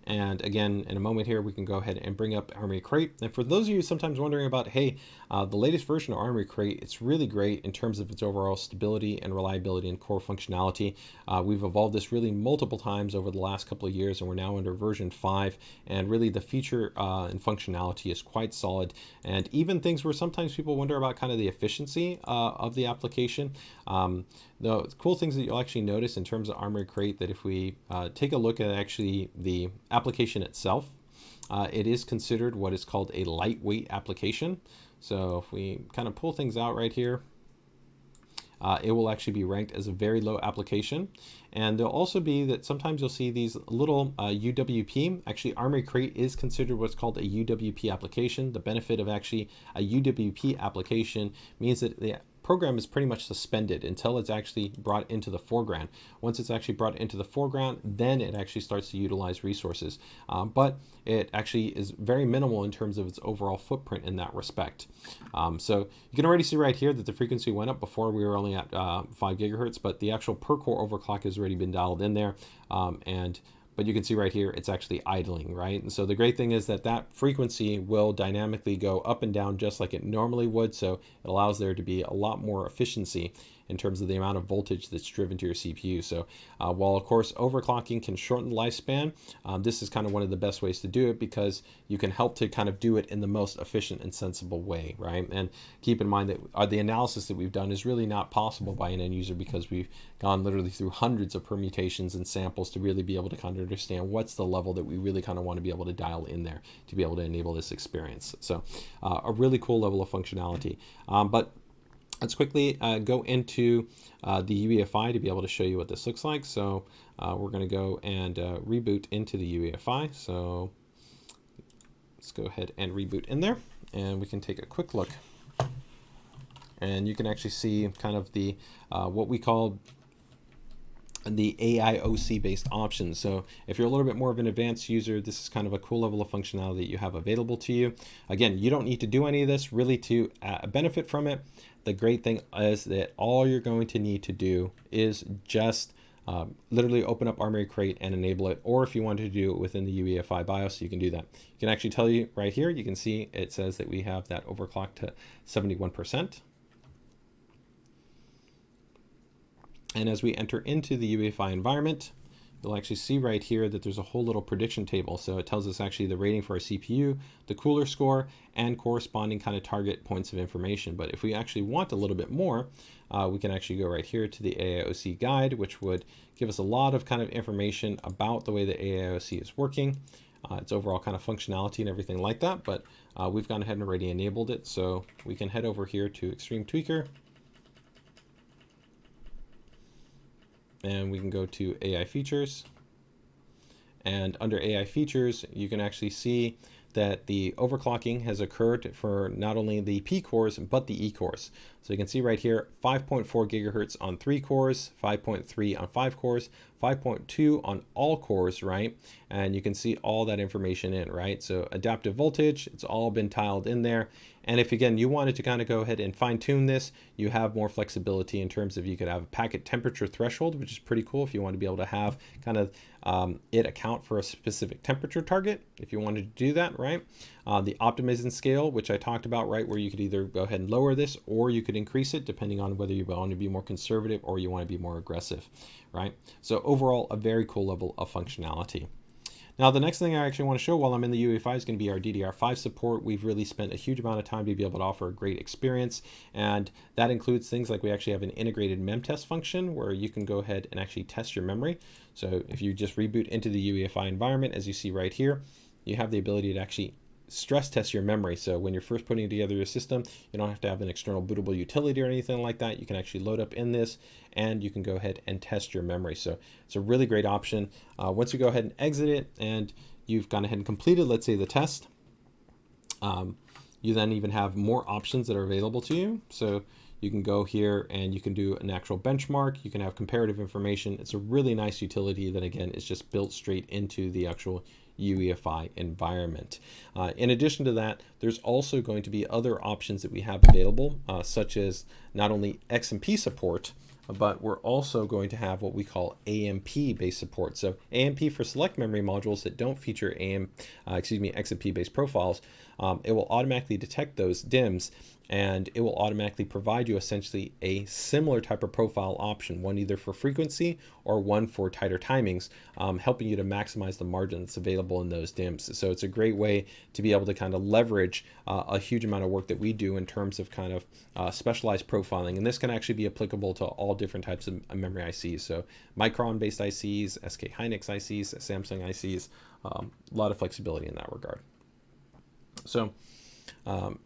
And again, in a moment here, we can go ahead and bring up Armoury Crate. And for those of you sometimes wondering about, hey, the latest version of Armoury Crate, it's really great in terms of its overall stability and reliability and core functionality. We've evolved this really multiple times over the last couple of years, and we're now under version 5. And really the feature and functionality is quite solid. And even things where sometimes people wonder about kind of the efficiency of the application. The cool things that you'll actually notice in terms of Armoury Crate, that if we take a look at actually the application itself, it is considered what is called a lightweight application. So if we kind of pull things out right here, it will actually be ranked as a very low application. And there'll also be that sometimes you'll see these little UWP. Actually, Armoury Crate is considered what's called a UWP application. The benefit of actually a UWP application means that the program is pretty much suspended until it's actually brought into the foreground. Once it's actually brought into the foreground, then it actually starts to utilize resources. But it actually is very minimal in terms of its overall footprint in that respect. So you can already see right here that the frequency went up. Before we were only at 5 gigahertz, but the actual per core overclock has already been dialed in there. But you can see right here, it's actually idling, right? And so the great thing is that that frequency will dynamically go up and down just like it normally would. So it allows there to be a lot more efficiency in terms of the amount of voltage that's driven to your CPU. So while of course overclocking can shorten the lifespan, this is kind of one of the best ways to do it, because you can help to kind of do it in the most efficient and sensible way, right? And keep in mind that the analysis that we've done is really not possible by an end user, because we've gone literally through hundreds of permutations and samples to really be able to kind of understand what's the level that we really kind of want to be able to dial in there to be able to enable this experience. So a really cool level of functionality. But let's quickly go into the UEFI to be able to show you what this looks like. So we're going to go and reboot into the UEFI. So let's go ahead and reboot in there, and we can take a quick look. And you can actually see kind of the what we call the AiOC based options. So if you're a little bit more of an advanced user, this is kind of a cool level of functionality that you have available to you. Again, you don't need to do any of this really to benefit from it. The great thing is that all you're going to need to do is just literally open up Armoury Crate and enable it, or if you wanted to do it within the UEFI BIOS, you can do that. You can actually tell you right here, you can see it says that we have that overclocked to 71%. And as we enter into the UEFI environment, you'll actually see right here that there's a whole little prediction table. So it tells us actually the rating for our CPU, the cooler score, and corresponding kind of target points of information. But if we actually want a little bit more, we can actually go right here to the AiOC guide, which would give us a lot of kind of information about the way the AiOC is working, its overall kind of functionality and everything like that. But we've gone ahead and already enabled it. So we can head over here to Extreme Tweaker, and we can go to AI features, and under AI features you can actually see that the overclocking has occurred for not only the P cores but the E cores. So you can see right here 5.4 gigahertz on 3 cores, 5.3 on 5 cores, 5.2 on all cores, right? And you can see all that information in, right? So adaptive voltage, it's all been tiled in there. And if again you wanted to kind of go ahead and fine tune this, you have more flexibility in terms of you could have a packet temperature threshold, which is pretty cool if you want to be able to have kind of it account for a specific temperature target if you wanted to do that, right? The optimizing scale, which I talked about, right, where you could either go ahead and lower this or you could increase it depending on whether you want to be more conservative or you want to be more aggressive, right? So overall, a very cool level of functionality. Now, the next thing I actually want to show while I'm in the UEFI is going to be our Ddr5 support. We've really spent a huge amount of time to be able to offer a great experience, and that includes things like we actually have an integrated mem test function where you can go ahead and actually test your memory. So if you just reboot into the UEFI environment, as you see right here, you have the ability to actually stress test your memory. So when you're first putting together your system, you don't have to have an external bootable utility or anything like that. You can actually load up in this and you can go ahead and test your memory. So it's a really great option. Once you go ahead and exit it and you've gone ahead and completed, let's say, the test, you then even have more options that are available to you. So you can go here and you can do an actual benchmark. You can have comparative information. It's a really nice utility that, again, is just built straight into the actual UEFI environment. In addition to that, there's also going to be other options that we have available, such as not only XMP support, but we're also going to have what we call AMP based support. So AMP for select memory modules that don't feature XMP based profiles, it will automatically detect those DIMMs, and it will automatically provide you essentially a similar type of profile option, one either for frequency or one for tighter timings, helping you to maximize the margin that's available in those DIMMs. So it's a great way to be able to kind of leverage a huge amount of work that we do in terms of kind of specialized profiling. And this can actually be applicable to all different types of memory ICs. So Micron-based ICs, SK Hynix ICs, Samsung ICs, a lot of flexibility in that regard. So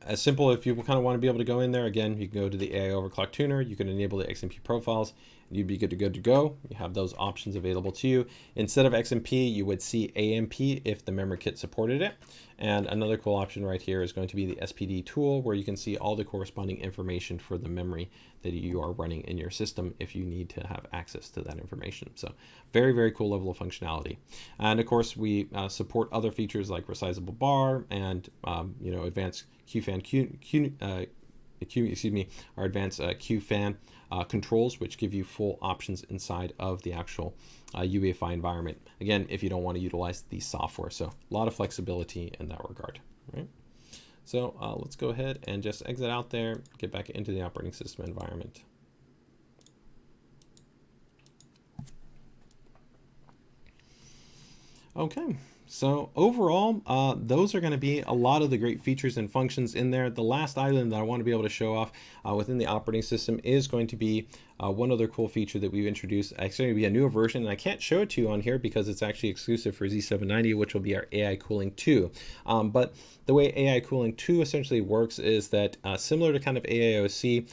as simple, if you kind of want to be able to go in there, again, you can go to the AI overclock tuner, you can enable the XMP profiles, and you'd be good to go. You have those options available to you. Instead of XMP, you would see AMP if the memory kit supported it. And another cool option right here is going to be the Spd Tool, where you can see all the corresponding information for the memory that you are running in your system if you need to have access to that information. So very, very cool level of functionality. And of course, we support other features like resizable bar and advanced our advanced Q-Fan controls, which give you full options inside of the actual UEFI environment. Again, if you don't want to utilize the software. So a lot of flexibility in that regard, right? So let's go ahead and just exit out there, get back into the operating system environment. Okay, so overall, those are going to be a lot of the great features and functions in there. The last item that I want to be able to show off within the operating system is going to be one other cool feature that we've introduced. It's going to be a newer version, and I can't show it to you on here because it's actually exclusive for Z790, which will be our AiCooling 2. But the way AiCooling 2 essentially works is that similar to kind of AiOC,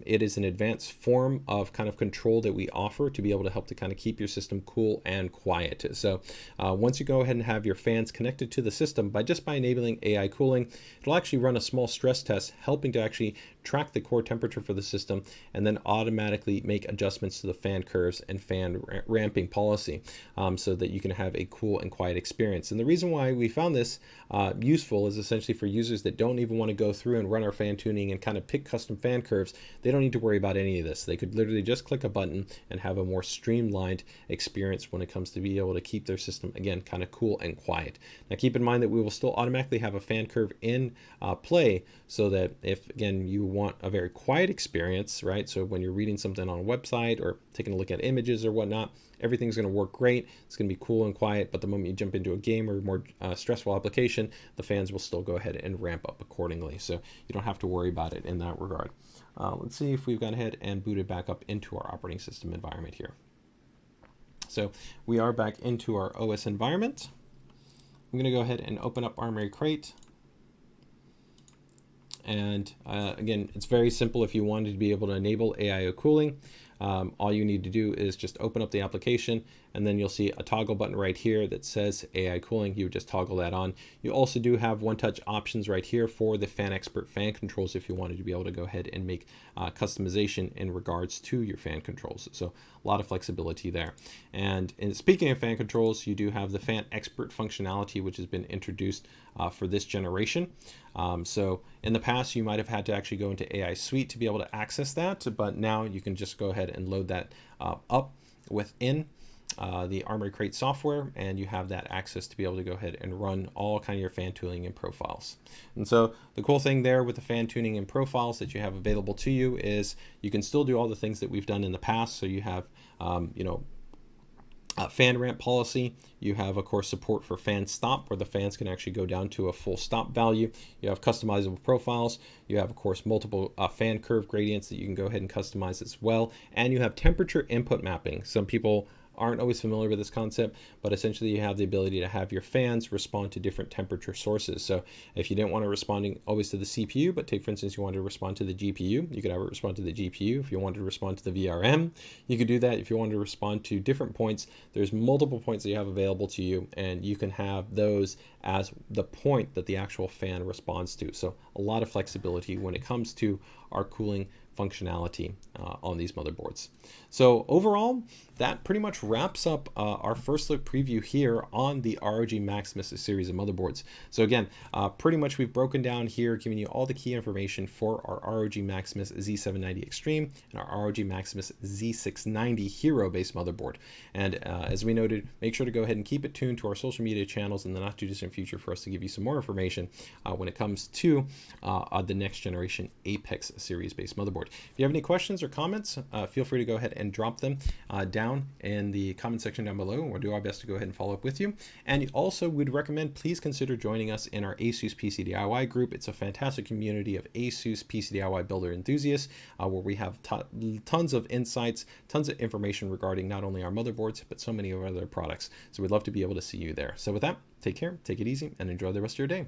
it is an advanced form of kind of control that we offer to be able to help to kind of keep your system cool and quiet. So once you go ahead and have your fans connected to the system, by enabling AI cooling, it'll actually run a small stress test, helping to actually track the core temperature for the system and then automatically make adjustments to the fan curves and fan ramping policy so that you can have a cool and quiet experience. And the reason why we found this useful is essentially for users that don't even want to go through and run our fan tuning and kind of pick custom fan curves. They don't need to worry about any of this. They could literally just click a button and have a more streamlined experience when it comes to be able to keep their system, again, kind of cool and quiet. Now keep in mind that we will still automatically have a fan curve in play, so that if, again, you want a very quiet experience, right? So when you're reading something on a website or taking a look at images or whatnot, everything's going to work great. It's going to be cool and quiet, but the moment you jump into a game or more stressful application, the fans will still go ahead and ramp up accordingly. So you don't have to worry about it in that regard. Let's see if we've gone ahead and booted back up into our operating system environment here. So we are back into our OS environment. I'm going to go ahead and open up Armory Crate. And again, it's very simple. If you wanted to be able to enable AIO cooling, all you need to do is just open up the application, and then you'll see a toggle button right here that says AI cooling. You would just toggle that on. You also do have one-touch options right here for the Fan Expert fan controls if you wanted to be able to go ahead and make customization in regards to your fan controls. So a lot of flexibility there. And speaking of fan controls, you do have the Fan Expert functionality, which has been introduced for this generation. So in the past, you might have had to actually go into AI Suite to be able to access that, but now you can just go ahead and load that up within the Armory Crate software, and you have that access to be able to go ahead and run all kind of your fan tuning and profiles. And so the cool thing there with the fan tuning and profiles that you have available to you is you can still do all the things that we've done in the past. So you have, fan ramp policy. You have, of course, support for fan stop, where the fans can actually go down to a full stop value. You have customizable profiles. You have, of course, multiple fan curve gradients that you can go ahead and customize as well. And you have temperature input mapping. Some people aren't always familiar with this concept, but essentially you have the ability to have your fans respond to different temperature sources. So if you didn't want to respond always to the CPU, but take, for instance, you wanted to respond to the GPU, you could have it respond to the GPU. If you wanted to respond to the VRM, you could do that. If you wanted to respond to different points, there's multiple points that you have available to you, and you can have those as the point that the actual fan responds to. So a lot of flexibility when it comes to our cooling functionality on these motherboards. So overall, that pretty much wraps up our first look preview here on the ROG Maximus series of motherboards. So again, pretty much we've broken down here, giving you all the key information for our ROG Maximus Z790 Extreme and our ROG Maximus Z690 Hero based motherboard. And as we noted, make sure to go ahead and keep it tuned to our social media channels in the not too distant future for us to give you some more information when it comes to the next generation Apex series based motherboard. If you have any questions or comments, feel free to go ahead and drop them down in the comment section down below, and we'll do our best to go ahead and follow up with you. And also, we'd recommend please consider joining us in our ASUS PCDIY group. It's a fantastic community of ASUS PCDIY builder enthusiasts where we have tons of insights, tons of information regarding not only our motherboards, but so many of our other products. So we'd love to be able to see you there. So with that, take care, take it easy, and enjoy the rest of your day.